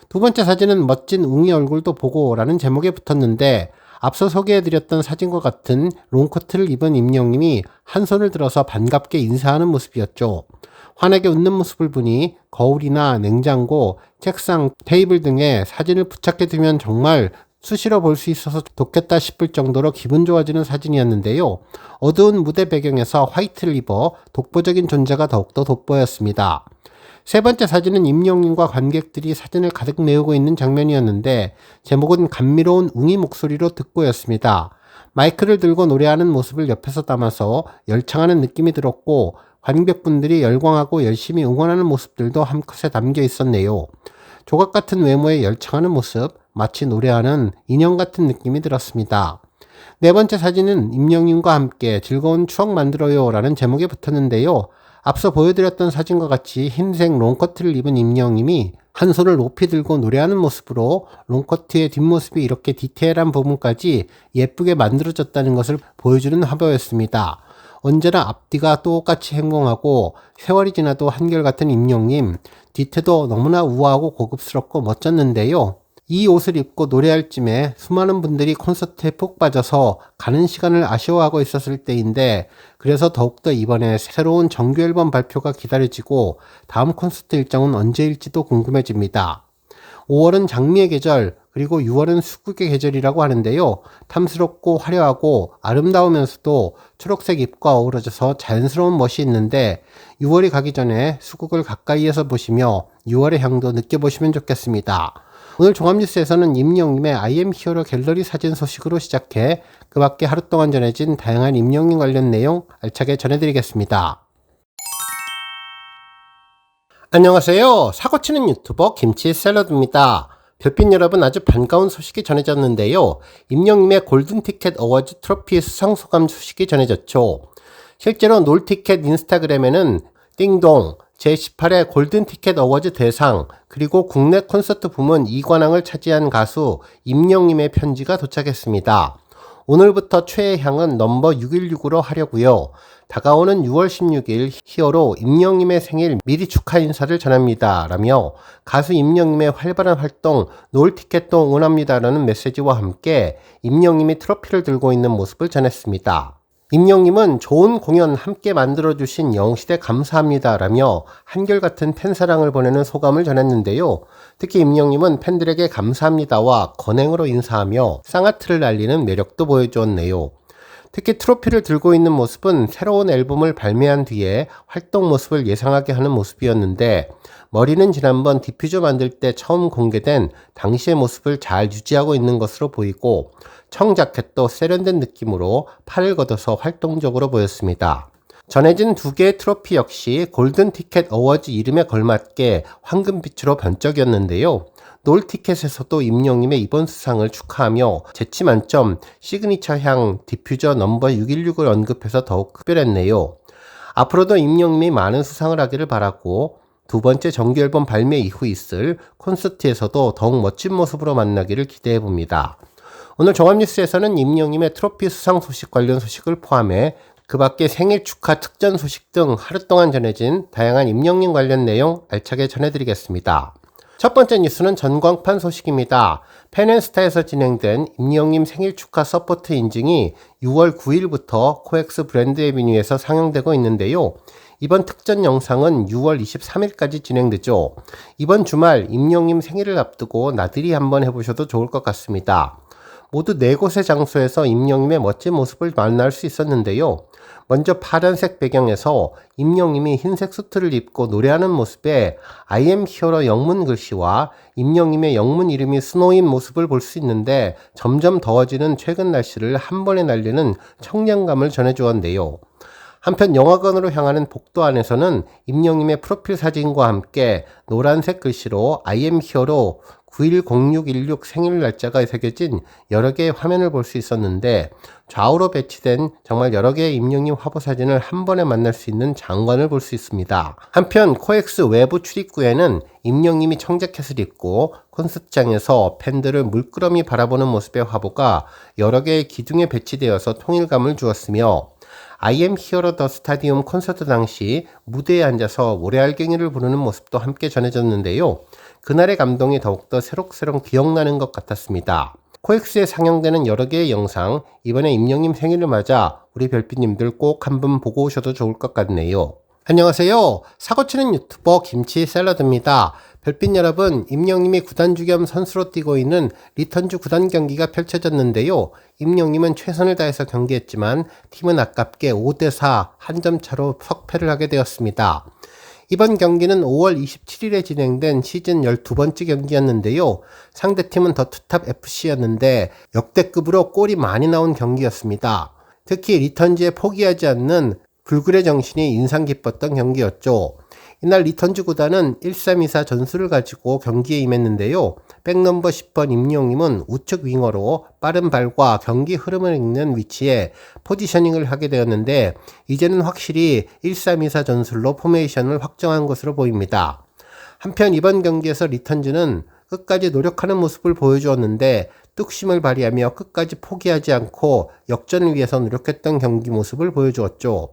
두 번째 사진은 멋진 웅이 얼굴도 보고 라는 제목에 붙었는데 앞서 소개해드렸던 사진과 같은 롱코트를 입은 임영님이 한 손을 들어서 반갑게 인사하는 모습이었죠. 환하게 웃는 모습을 보니 거울이나 냉장고, 책상, 테이블 등에 사진을 부착해두면 정말 수시로 볼 수 있어서 좋겠다 싶을 정도로 기분 좋아지는 사진이었는데요. 어두운 무대 배경에서 화이트를 입어 독보적인 존재가 더욱더 돋보였습니다. 세 번째 사진은 임영님과 관객들이 사진을 가득 메우고 있는 장면이었는데 제목은 감미로운 웅이 목소리로 듣고였습니다. 마이크를 들고 노래하는 모습을 옆에서 담아서 열창하는 느낌이 들었고 관객분들이 열광하고 열심히 응원하는 모습들도 한컷에 담겨 있었네요. 조각 같은 외모에 열창하는 모습, 마치 노래하는 인형 같은 느낌이 들었습니다. 네 번째 사진은 임영님과 함께 즐거운 추억 만들어요 라는 제목이 붙었는데요. 앞서 보여드렸던 사진과 같이 흰색 롱커트를 입은 임영님이 한 손을 높이 들고 노래하는 모습으로 롱커트의 뒷모습이 이렇게 디테일한 부분까지 예쁘게 만들어졌다는 것을 보여주는 화보였습니다. 언제나 앞뒤가 똑같이 행동하고 세월이 지나도 한결같은 임영님, 뒤태도 너무나 우아하고 고급스럽고 멋졌는데요. 이 옷을 입고 노래할 쯤에 수많은 분들이 콘서트에 푹 빠져서 가는 시간을 아쉬워하고 있었을 때인데, 그래서 더욱더 이번에 새로운 정규 앨범 발표가 기다려지고 다음 콘서트 일정은 언제일지도 궁금해집니다. 5월은 장미의 계절, 그리고 6월은 수국의 계절이라고 하는데요. 탐스럽고 화려하고 아름다우면서도 초록색 잎과 어우러져서 자연스러운 멋이 있는데, 6월이 가기 전에 수국을 가까이에서 보시며 6월의 향도 느껴보시면 좋겠습니다. 오늘 종합뉴스에서는 임영님의 I am 히어로 갤러리 사진 소식으로 시작해 그 밖에 하루 동안 전해진 다양한 임영님 관련 내용 알차게 전해드리겠습니다. 안녕하세요. 사고치는 유튜버 김치 샐러드입니다. 별빛 여러분, 아주 반가운 소식이 전해졌는데요. 임영님의 골든티켓 어워즈 트로피 수상 소감 소식이 전해졌죠. 실제로 놀티켓 인스타그램에는 띵동 제18회 골든티켓 어워즈 대상, 그리고 국내 콘서트 부문 2관왕을 차지한 가수 임영님의 편지가 도착했습니다. 오늘부터 최애 향은 넘버 616으로 하려고요. 다가오는 6월 16일 히어로 임영님의 생일 미리 축하 인사를 전합니다. 라며 가수 임영님의 활발한 활동 놀티켓도 응원합니다. 라는 메시지와 함께 임영님이 트로피를 들고 있는 모습을 전했습니다. 임영님은 좋은 공연 함께 만들어주신 영시대 감사합니다. 라며 한결같은 팬사랑을 보내는 소감을 전했는데요. 특히 임영님은 팬들에게 감사합니다와 건행으로 인사하며 쌍아트를 날리는 매력도 보여주었네요. 특히 트로피를 들고 있는 모습은 새로운 앨범을 발매한 뒤에 활동 모습을 예상하게 하는 모습이었는데, 머리는 지난번 디퓨저 만들 때 처음 공개된 당시의 모습을 잘 유지하고 있는 것으로 보이고, 청자켓도 세련된 느낌으로 팔을 걷어서 활동적으로 보였습니다. 전해진 두 개의 트로피 역시 골든티켓 어워즈 이름에 걸맞게 황금빛으로 번쩍였는데요. 놀티켓에서도 임영님의 이번 수상을 축하하며 재치 만점 시그니처 향 디퓨저 넘버 616을 언급해서 더욱 특별했네요. 앞으로도 임영님이 많은 수상을 하기를 바라고, 두 번째 정규 앨범 발매 이후 있을 콘서트에서도 더욱 멋진 모습으로 만나기를 기대해봅니다. 오늘 종합뉴스에서는 임영님의 트로피 수상 소식 관련 소식을 포함해 그 밖에 생일 축하 특전 소식 등 하루 동안 전해진 다양한 임영님 관련 내용 알차게 전해드리겠습니다. 첫 번째 뉴스는 전광판 소식입니다. 펜앤스타에서 진행된 임영님 생일 축하 서포트 인증이 6월 9일부터 코엑스 브랜드 에비뉴에서 상영되고 있는데요. 이번 특전 영상은 6월 23일까지 진행되죠. 이번 주말 임영님 생일을 앞두고 나들이 한번 해보셔도 좋을 것 같습니다. 모두 4곳의 장소에서 임영님의 멋진 모습을 만날 수 있었는데요. 먼저 파란색 배경에서 임영님이 흰색 수트를 입고 노래하는 모습에 I am 히어로 영문 글씨와 임영님의 영문 이름이 스노인 모습을 볼 수 있는데, 점점 더워지는 최근 날씨를 한 번에 날리는 청량감을 전해주었네요. 한편 영화관으로 향하는 복도 안에서는 임영님의 프로필 사진과 함께 노란색 글씨로 I am 히어로 910-616 생일 날짜가 새겨진 여러 개의 화면을 볼 수 있었는데, 좌우로 배치된 정말 여러 개의 임영님 화보 사진을 한 번에 만날 수 있는 장관을 볼 수 있습니다. 한편 코엑스 외부 출입구에는 임영님이 청자켓을 입고 콘서트장에서 팬들을 물끄러미 바라보는 모습의 화보가 여러 개의 기둥에 배치되어서 통일감을 주었으며, I am 히어로 더 스타디움 콘서트 당시 무대에 앉아서 모래알갱이를 부르는 모습도 함께 전해졌는데요. 그날의 감동이 더욱더 새록새록 기억나는 것 같았습니다. 코엑스에 상영되는 여러 개의 영상, 이번에 임영님 생일을 맞아 우리 별빛님들 꼭 한번 보고 오셔도 좋을 것 같네요. 안녕하세요. 사고치는 유튜버 김치 샐러드입니다. 별빛 여러분, 임영님이 구단주 겸 선수로 뛰고 있는 리턴주 구단 경기가 펼쳐졌는데요. 임영님은 최선을 다해서 경기했지만 팀은 아깝게 5대4 한 점 차로 석패를 하게 되었습니다. 이번 경기는 5월 27일에 진행된 시즌 12번째 경기였는데요. 상대팀은 더투탑 FC였는데 역대급으로 골이 많이 나온 경기였습니다. 특히 리턴즈에 포기하지 않는 불굴의 정신이 인상 깊었던 경기였죠. 이날 리턴즈 구단은 1324 전술을 가지고 경기에 임했는데요. 백넘버 10번 임영임은 우측 윙어로 빠른 발과 경기 흐름을 읽는 위치에 포지셔닝을 하게 되었는데 이제는 확실히 1324 전술로 포메이션을 확정한 것으로 보입니다. 한편 이번 경기에서 리턴즈는 끝까지 노력하는 모습을 보여주었는데 뚝심을 발휘하며 끝까지 포기하지 않고 역전을 위해서 노력했던 경기 모습을 보여주었죠.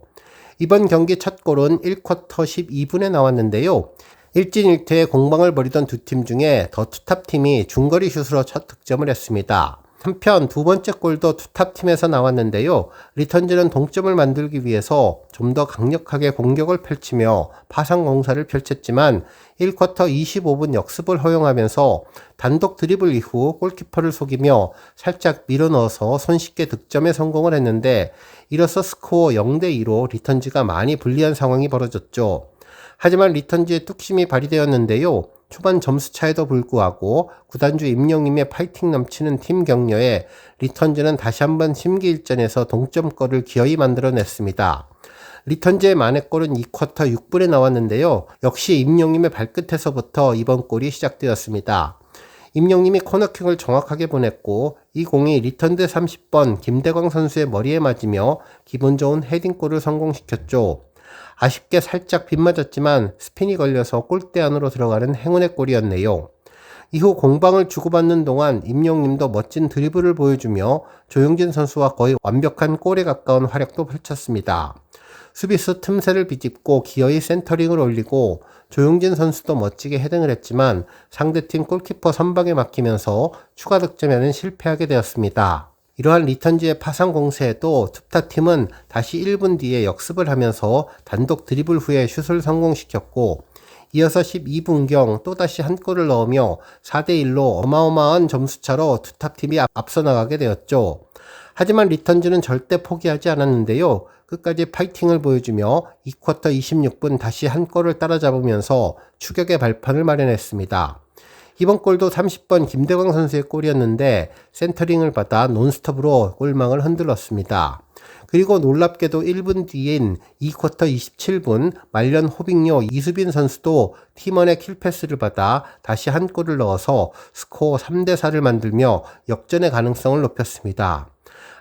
이번 경기 첫 골은 1쿼터 12분에 나왔는데요. 일진일퇴의 공방을 벌이던 두 팀 중에 더 투탑팀이 중거리 슛으로 첫 득점을 했습니다. 한편 두 번째 골도 투탑팀에서 나왔는데요. 리턴즈는 동점을 만들기 위해서 좀 더 강력하게 공격을 펼치며 파상 공사를 펼쳤지만 1쿼터 25분 역습을 허용하면서 단독 드리블 이후 골키퍼를 속이며 살짝 밀어넣어서 손쉽게 득점에 성공을 했는데 이로써 스코어 0대2로 리턴즈가 많이 불리한 상황이 벌어졌죠. 하지만 리턴즈의 뚝심이 발휘되었는데요. 초반 점수차에도 불구하고 구단주 임영임의 파이팅 넘치는 팀 격려에 리턴즈는 다시 한번 심기일전에서 동점골을 기어이 만들어냈습니다. 리턴즈의 만회골은 2쿼터 6분에 나왔는데요. 역시 임영임의 발끝에서부터 이번 골이 시작되었습니다. 임영임이 코너킥을 정확하게 보냈고 이 공이 리턴즈 30번 김대광 선수의 머리에 맞으며 기분 좋은 헤딩골을 성공시켰죠. 아쉽게 살짝 빗맞았지만 스핀이 걸려서 골대 안으로 들어가는 행운의 골이었네요. 이후 공방을 주고받는 동안 임영님도 멋진 드리블을 보여주며 조용진 선수와 거의 완벽한 골에 가까운 활약도 펼쳤습니다. 수비수 틈새를 비집고 기어이 센터링을 올리고 조용진 선수도 멋지게 헤딩을 했지만 상대팀 골키퍼 선박에 막히면서 추가 득점에는 실패하게 되었습니다. 이러한 리턴즈의 파상 공세에도 투탑팀은 다시 1분 뒤에 역습을 하면서 단독 드리블 후에 슛을 성공시켰고 이어서 12분경 또다시 한 골을 넣으며 4대1로 어마어마한 점수차로 투탑팀이 앞서 나가게 되었죠. 하지만 리턴즈는 절대 포기하지 않았는데요. 끝까지 파이팅을 보여주며 2쿼터 26분 다시 한 골을 따라잡으면서 추격의 발판을 마련했습니다. 이번 골도 30번 김대광 선수의 골이었는데 센터링을 받아 논스톱으로 골망을 흔들었습니다. 그리고 놀랍게도 1분 뒤인 2쿼터 27분 말년 호빙요 이수빈 선수도 팀원의 킬패스를 받아 다시 한 골을 넣어서 스코어 3대4를 만들며 역전의 가능성을 높였습니다.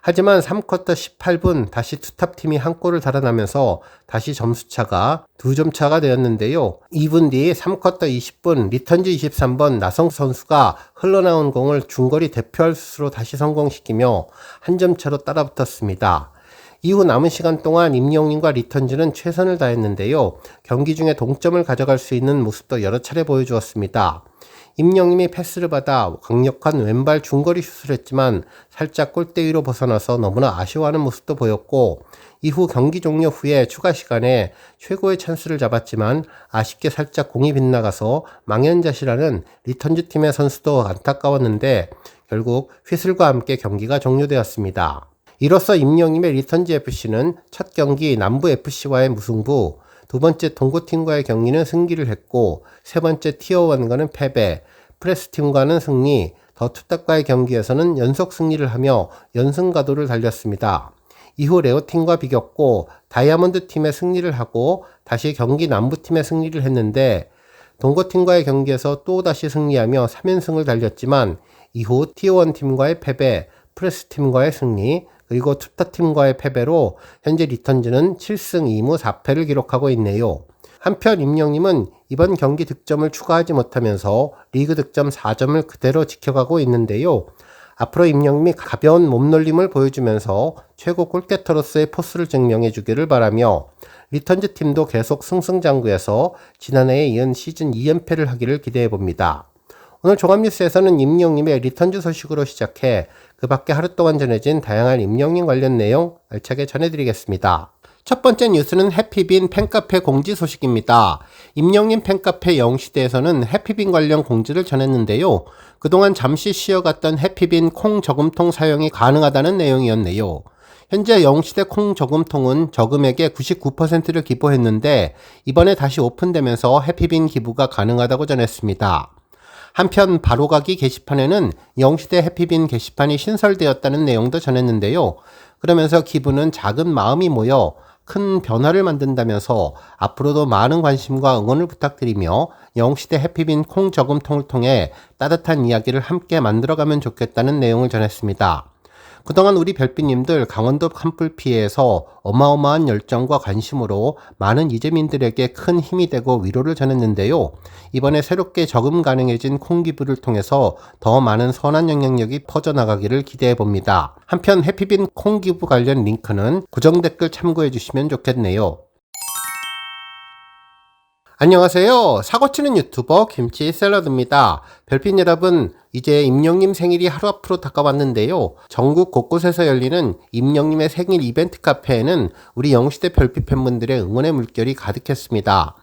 하지만 3쿼터 18분 다시 투탑팀이 한 골을 달아나면서 다시 점수차가 2점 차가 되었는데요. 2분 뒤 3쿼터 20분 리턴즈 23번 나성 선수가 흘러나온 공을 중거리 대표할 슛으로 다시 성공시키며 한 점 차로 따라붙었습니다. 이후 남은 시간 동안 임영님과 리턴즈는 최선을 다했는데요. 경기 중에 동점을 가져갈 수 있는 모습도 여러 차례 보여주었습니다. 임영님이 패스를 받아 강력한 왼발 중거리 슛을 했지만 살짝 골대 위로 벗어나서 너무나 아쉬워하는 모습도 보였고 이후 경기 종료 후에 추가 시간에 최고의 찬스를 잡았지만 아쉽게 살짝 공이 빗나가서 망연자실하는 리턴즈 팀의 선수도 안타까웠는데 결국 휘슬과 함께 경기가 종료되었습니다. 이로써 임영님의 리턴즈 FC는 첫 경기 남부 FC와의 무승부, 두 번째 동고팀과의 경기는 승리를 했고 세 번째 티어1과는 패배, 프레스팀과는 승리, 더 투탑과의 경기에서는 연속 승리를 하며 연승 가도를 달렸습니다. 이후 레오팀과 비겼고 다이아몬드 팀의 승리를 하고 다시 경기 남부팀의 승리를 했는데 동고팀과의 경기에서 또다시 승리하며 3연승을 달렸지만 이후 티어1 팀과의 패배, 프레스팀과의 승리, 그리고 투탑팀과의 패배로 현재 리턴즈는 7승 2무 4패를 기록하고 있네요. 한편 임영님은 이번 경기 득점을 추가하지 못하면서 리그 득점 4점을 그대로 지켜가고 있는데요. 앞으로 임영님이 가벼운 몸놀림을 보여주면서 최고 골게터로서의 포스를 증명해 주기를 바라며 리턴즈 팀도 계속 승승장구해서 지난해에 이은 시즌 2연패를 하기를 기대해 봅니다. 오늘 종합뉴스에서는 임영님의 리턴즈 소식으로 시작해 그 밖에 하루 동안 전해진 다양한 임영님 관련 내용 알차게 전해드리겠습니다. 첫 번째 뉴스는 해피빈 팬카페 공지 소식입니다. 임영님 팬카페 영시대에서는 해피빈 관련 공지를 전했는데요. 그동안 잠시 쉬어갔던 해피빈 콩 저금통 사용이 가능하다는 내용이었네요. 현재 영시대 콩 저금통은 저금액의 99%를 기부했는데 이번에 다시 오픈되면서 해피빈 기부가 가능하다고 전했습니다. 한편 바로가기 게시판에는 영시대 해피빈 게시판이 신설되었다는 내용도 전했는데요. 그러면서 기부는 작은 마음이 모여 큰 변화를 만든다면서 앞으로도 많은 관심과 응원을 부탁드리며 영웅시대 해피빈 콩 저금통을 통해 따뜻한 이야기를 함께 만들어가면 좋겠다는 내용을 전했습니다. 그동안 우리 별빛님들 강원도 산불 피해에서 어마어마한 열정과 관심으로 많은 이재민들에게 큰 힘이 되고 위로를 전했는데요. 이번에 새롭게 저금 가능해진 콩기부를 통해서 더 많은 선한 영향력이 퍼져나가기를 기대해봅니다. 한편 해피빈 콩기부 관련 링크는 고정 댓글 참고해 주시면 좋겠네요. 안녕하세요. 사고치는 유튜버 김치샐러드입니다. 별빛 여러분, 이제 임영님 생일이 하루 앞으로 다가왔는데요. 전국 곳곳에서 열리는 임영님의 생일 이벤트 카페에는 우리 영웅시대 별빛 팬분들의 응원의 물결이 가득했습니다.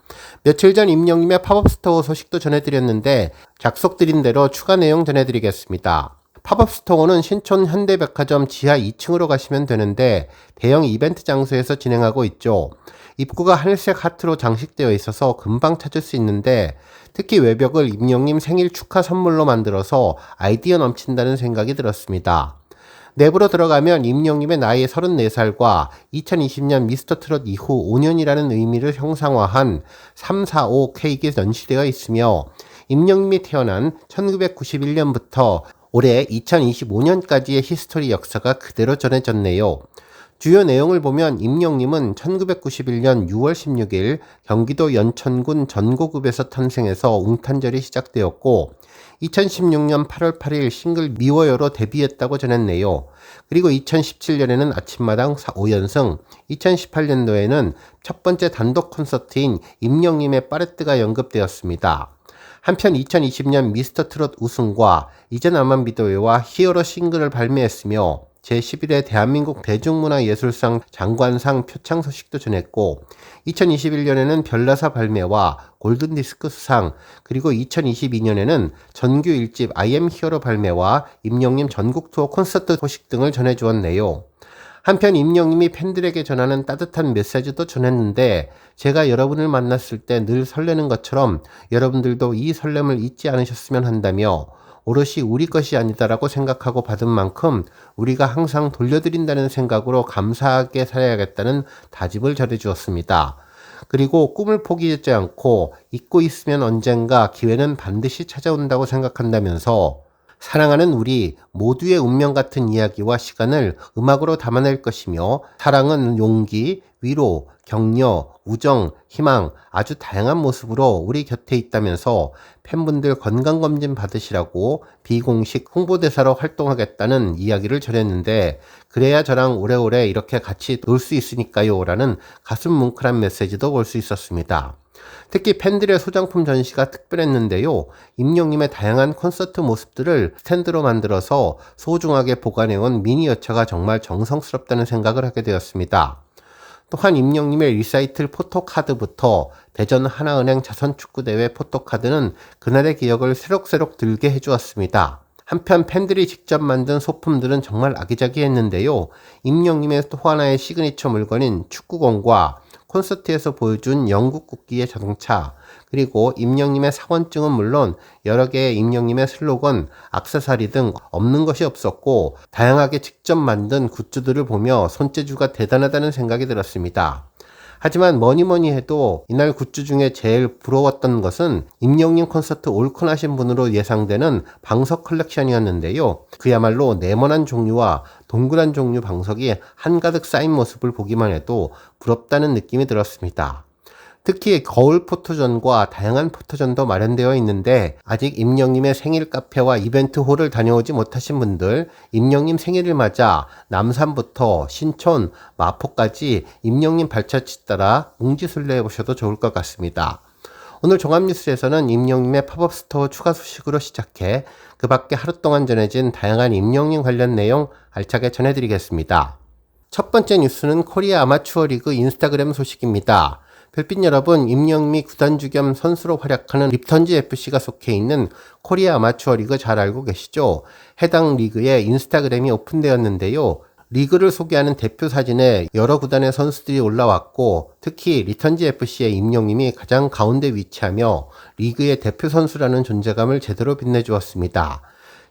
며칠 전 임영님의 팝업 스토어 소식도 전해드렸는데 약속드린 대로 추가 내용 전해드리겠습니다. 팝업 스토어는 신촌 현대백화점 지하 2층으로 가시면 되는데 대형 이벤트 장소에서 진행하고 있죠. 입구가 하늘색 하트로 장식되어 있어서 금방 찾을 수 있는데 특히 외벽을 임영님 생일 축하 선물로 만들어서 아이디어 넘친다는 생각이 들었습니다. 내부로 들어가면 임영님의 나이 34살과 2020년 미스터트롯 이후 5년이라는 의미를 형상화한 345 케이크가 전시되어 있으며 임영님이 태어난 1991년부터 올해 2025년까지의 히스토리 역사가 그대로 전해졌네요. 주요 내용을 보면 임영님은 1991년 6월 16일 경기도 연천군 전고읍에서 탄생해서 웅탄절이 시작되었고 2016년 8월 8일 싱글 미워요로 데뷔했다고 전했네요. 그리고 2017년에는 아침마당 5연승, 2018년도에는 첫 번째 단독 콘서트인 임영님의 파레트가 연급되었습니다. 한편 2020년 미스터트롯 우승과 이제 나만 믿어요와 히어로 싱글을 발매했으며 제11회 대한민국 대중문화예술상 장관상 표창 소식도 전했고 2021년에는 별나사 발매와 골든디스크 수상 그리고 2022년에는 정규 1집 I am 히어로 발매와 임영님 전국 투어 콘서트 소식 등을 전해주었네요. 한편 임영님이 팬들에게 전하는 따뜻한 메시지도 전했는데 제가 여러분을 만났을 때 늘 설레는 것처럼 여러분들도 이 설렘을 잊지 않으셨으면 한다며 오롯이 우리 것이 아니다라고 생각하고 받은 만큼 우리가 항상 돌려드린다는 생각으로 감사하게 살아야겠다는 다짐을 전해주었습니다. 그리고 꿈을 포기하지 않고 잊고 있으면 언젠가 기회는 반드시 찾아온다고 생각한다면서 사랑하는 우리 모두의 운명 같은 이야기와 시간을 음악으로 담아낼 것이며 사랑은 용기, 위로, 격려, 우정, 희망 아주 다양한 모습으로 우리 곁에 있다면서 팬분들 건강검진 받으시라고 비공식 홍보대사로 활동하겠다는 이야기를 전했는데 그래야 저랑 오래오래 이렇게 같이 놀 수 있으니까요 라는 가슴 뭉클한 메시지도 볼 수 있었습니다. 특히 팬들의 소장품 전시가 특별했는데요. 임영님의 다양한 콘서트 모습들을 스탠드로 만들어서 소중하게 보관해온 미니어처가 정말 정성스럽다는 생각을 하게 되었습니다. 또한 임영님의 리사이틀 포토카드부터 대전 하나은행 자선축구대회 포토카드는 그날의 기억을 새록새록 들게 해주었습니다. 한편 팬들이 직접 만든 소품들은 정말 아기자기했는데요. 임영님의 또 하나의 시그니처 물건인 축구공과 콘서트에서 보여준 영국 국기의 자동차 그리고 임영님의 사원증은 물론 여러 개의 임영님의 슬로건, 액세서리 등 없는 것이 없었고 다양하게 직접 만든 굿즈들을 보며 손재주가 대단하다는 생각이 들었습니다. 하지만 뭐니뭐니 해도 이날 굿즈 중에 제일 부러웠던 것은 임영님 콘서트 올콘하신 분으로 예상되는 방석 컬렉션이었는데요. 그야말로 네모난 종류와 동그란 종류 방석이 한가득 쌓인 모습을 보기만 해도 부럽다는 느낌이 들었습니다. 특히 거울 포토존과 다양한 포토존도 마련되어 있는데 아직 임영님의 생일 카페와 이벤트 홀을 다녀오지 못하신 분들 임영님 생일을 맞아 남산부터 신촌, 마포까지 임영님 발자취 따라 웅지순례 해보셔도 좋을 것 같습니다. 오늘 종합뉴스에서는 임영님의 팝업 스토어 추가 소식으로 시작해 그 밖에 하루 동안 전해진 다양한 임영님 관련 내용 알차게 전해드리겠습니다. 첫 번째 뉴스는 코리아 아마추어 리그 인스타그램 소식입니다. 별빛 여러분, 임영미 구단주 겸 선수로 활약하는 립턴즈 FC가 속해 있는 코리아 아마추어 리그 잘 알고 계시죠? 해당 리그에 인스타그램이 오픈되었는데요. 리그를 소개하는 대표 사진에 여러 구단의 선수들이 올라왔고 특히 리턴즈 FC의 임영님이 가장 가운데 위치하며 리그의 대표 선수라는 존재감을 제대로 빛내주었습니다.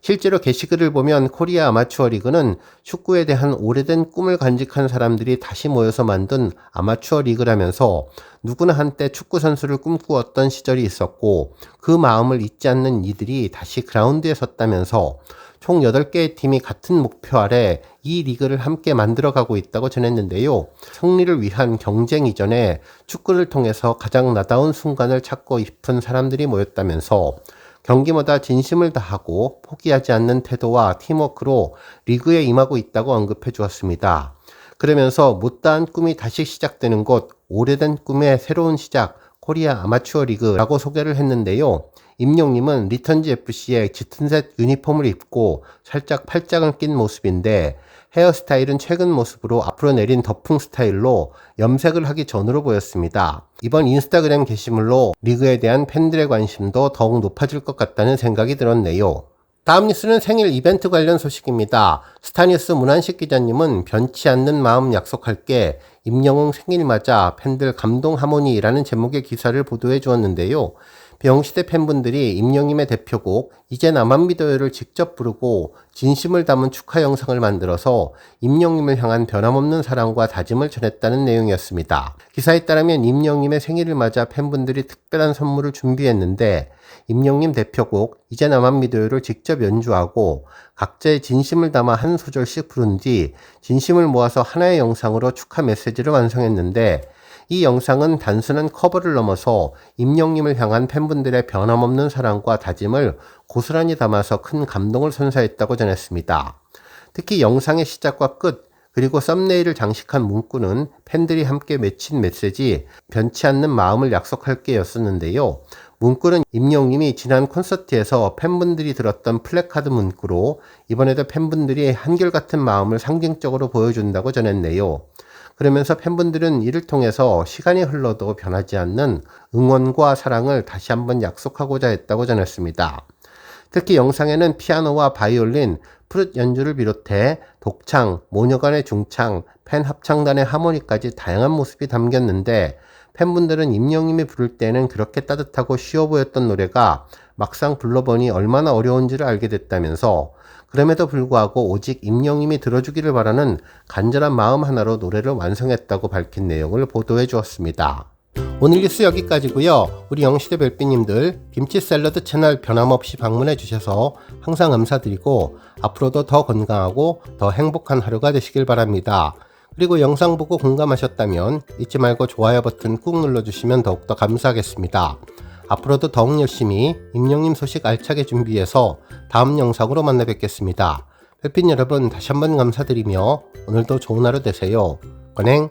실제로 게시글을 보면 코리아 아마추어 리그는 축구에 대한 오래된 꿈을 간직한 사람들이 다시 모여서 만든 아마추어 리그라면서 누구나 한때 축구 선수를 꿈꾸었던 시절이 있었고 그 마음을 잊지 않는 이들이 다시 그라운드에 섰다면서 총 8개의 팀이 같은 목표 아래 이 리그를 함께 만들어가고 있다고 전했는데요. 승리를 위한 경쟁 이전에 축구를 통해서 가장 나다운 순간을 찾고 싶은 사람들이 모였다면서 경기마다 진심을 다하고 포기하지 않는 태도와 팀워크로 리그에 임하고 있다고 언급해 주었습니다. 그러면서 못다한 꿈이 다시 시작되는 곳, 오래된 꿈의 새로운 시작, 코리아 아마추어 리그라고 소개를 했는데요. 임용님은 리턴즈 FC의 짙은색 유니폼을 입고 살짝 팔짱을 낀 모습인데 헤어스타일은 최근 모습으로 앞으로 내린 더풍 스타일로 염색을 하기 전으로 보였습니다. 이번 인스타그램 게시물로 리그에 대한 팬들의 관심도 더욱 높아질 것 같다는 생각이 들었네요. 다음 뉴스는 생일 이벤트 관련 소식입니다. 스타뉴스 문한식 기자님은 변치 않는 마음 약속할게 임영웅 생일 맞아 팬들 감동 하모니라는 제목의 기사를 보도해 주었는데요. 병시대 팬분들이 임영님의 대표곡 이제 나만 믿어요를 직접 부르고 진심을 담은 축하 영상을 만들어서 임영님을 향한 변함없는 사랑과 다짐을 전했다는 내용이었습니다. 기사에 따르면 임영님의 생일을 맞아 팬분들이 특별한 선물을 준비했는데 임영님 대표곡 이제 나만 믿어요를 직접 연주하고 각자의 진심을 담아 한 소절씩 부른 뒤 진심을 모아서 하나의 영상으로 축하 메시지를 완성했는데 이 영상은 단순한 커버를 넘어서 임영님을 향한 팬분들의 변함없는 사랑과 다짐을 고스란히 담아서 큰 감동을 선사했다고 전했습니다. 특히 영상의 시작과 끝 그리고 썸네일을 장식한 문구는 팬들이 함께 맺힌 메시지 변치 않는 마음을 약속할게 였었는데요. 문구는 임영님이 지난 콘서트에서 팬분들이 들었던 플래카드 문구로 이번에도 팬분들이 한결같은 마음을 상징적으로 보여준다고 전했네요. 그러면서 팬분들은 이를 통해서 시간이 흘러도 변하지 않는 응원과 사랑을 다시 한번 약속하고자 했다고 전했습니다. 특히 영상에는 피아노와 바이올린, 플룻 연주를 비롯해 독창, 모녀간의 중창, 팬 합창단의 하모니까지 다양한 모습이 담겼는데 팬분들은 임영님이 부를 때는 그렇게 따뜻하고 쉬워 보였던 노래가 막상 불러보니 얼마나 어려운지를 알게 됐다면서 그럼에도 불구하고 오직 임영님이 들어주기를 바라는 간절한 마음 하나로 노래를 완성했다고 밝힌 내용을 보도해 주었습니다. 오늘 뉴스 여기까지고요. 우리 영시대 별빛님들 김치 샐러드 채널 변함없이 방문해 주셔서 항상 감사드리고 앞으로도 더 건강하고 더 행복한 하루가 되시길 바랍니다. 그리고 영상 보고 공감하셨다면 잊지 말고 좋아요 버튼 꾹 눌러주시면 더욱더 감사하겠습니다. 앞으로도 더욱 열심히 임영님 소식 알차게 준비해서 다음 영상으로 만나 뵙겠습니다. 별빛 여러분 다시 한번 감사드리며 오늘도 좋은 하루 되세요. 건행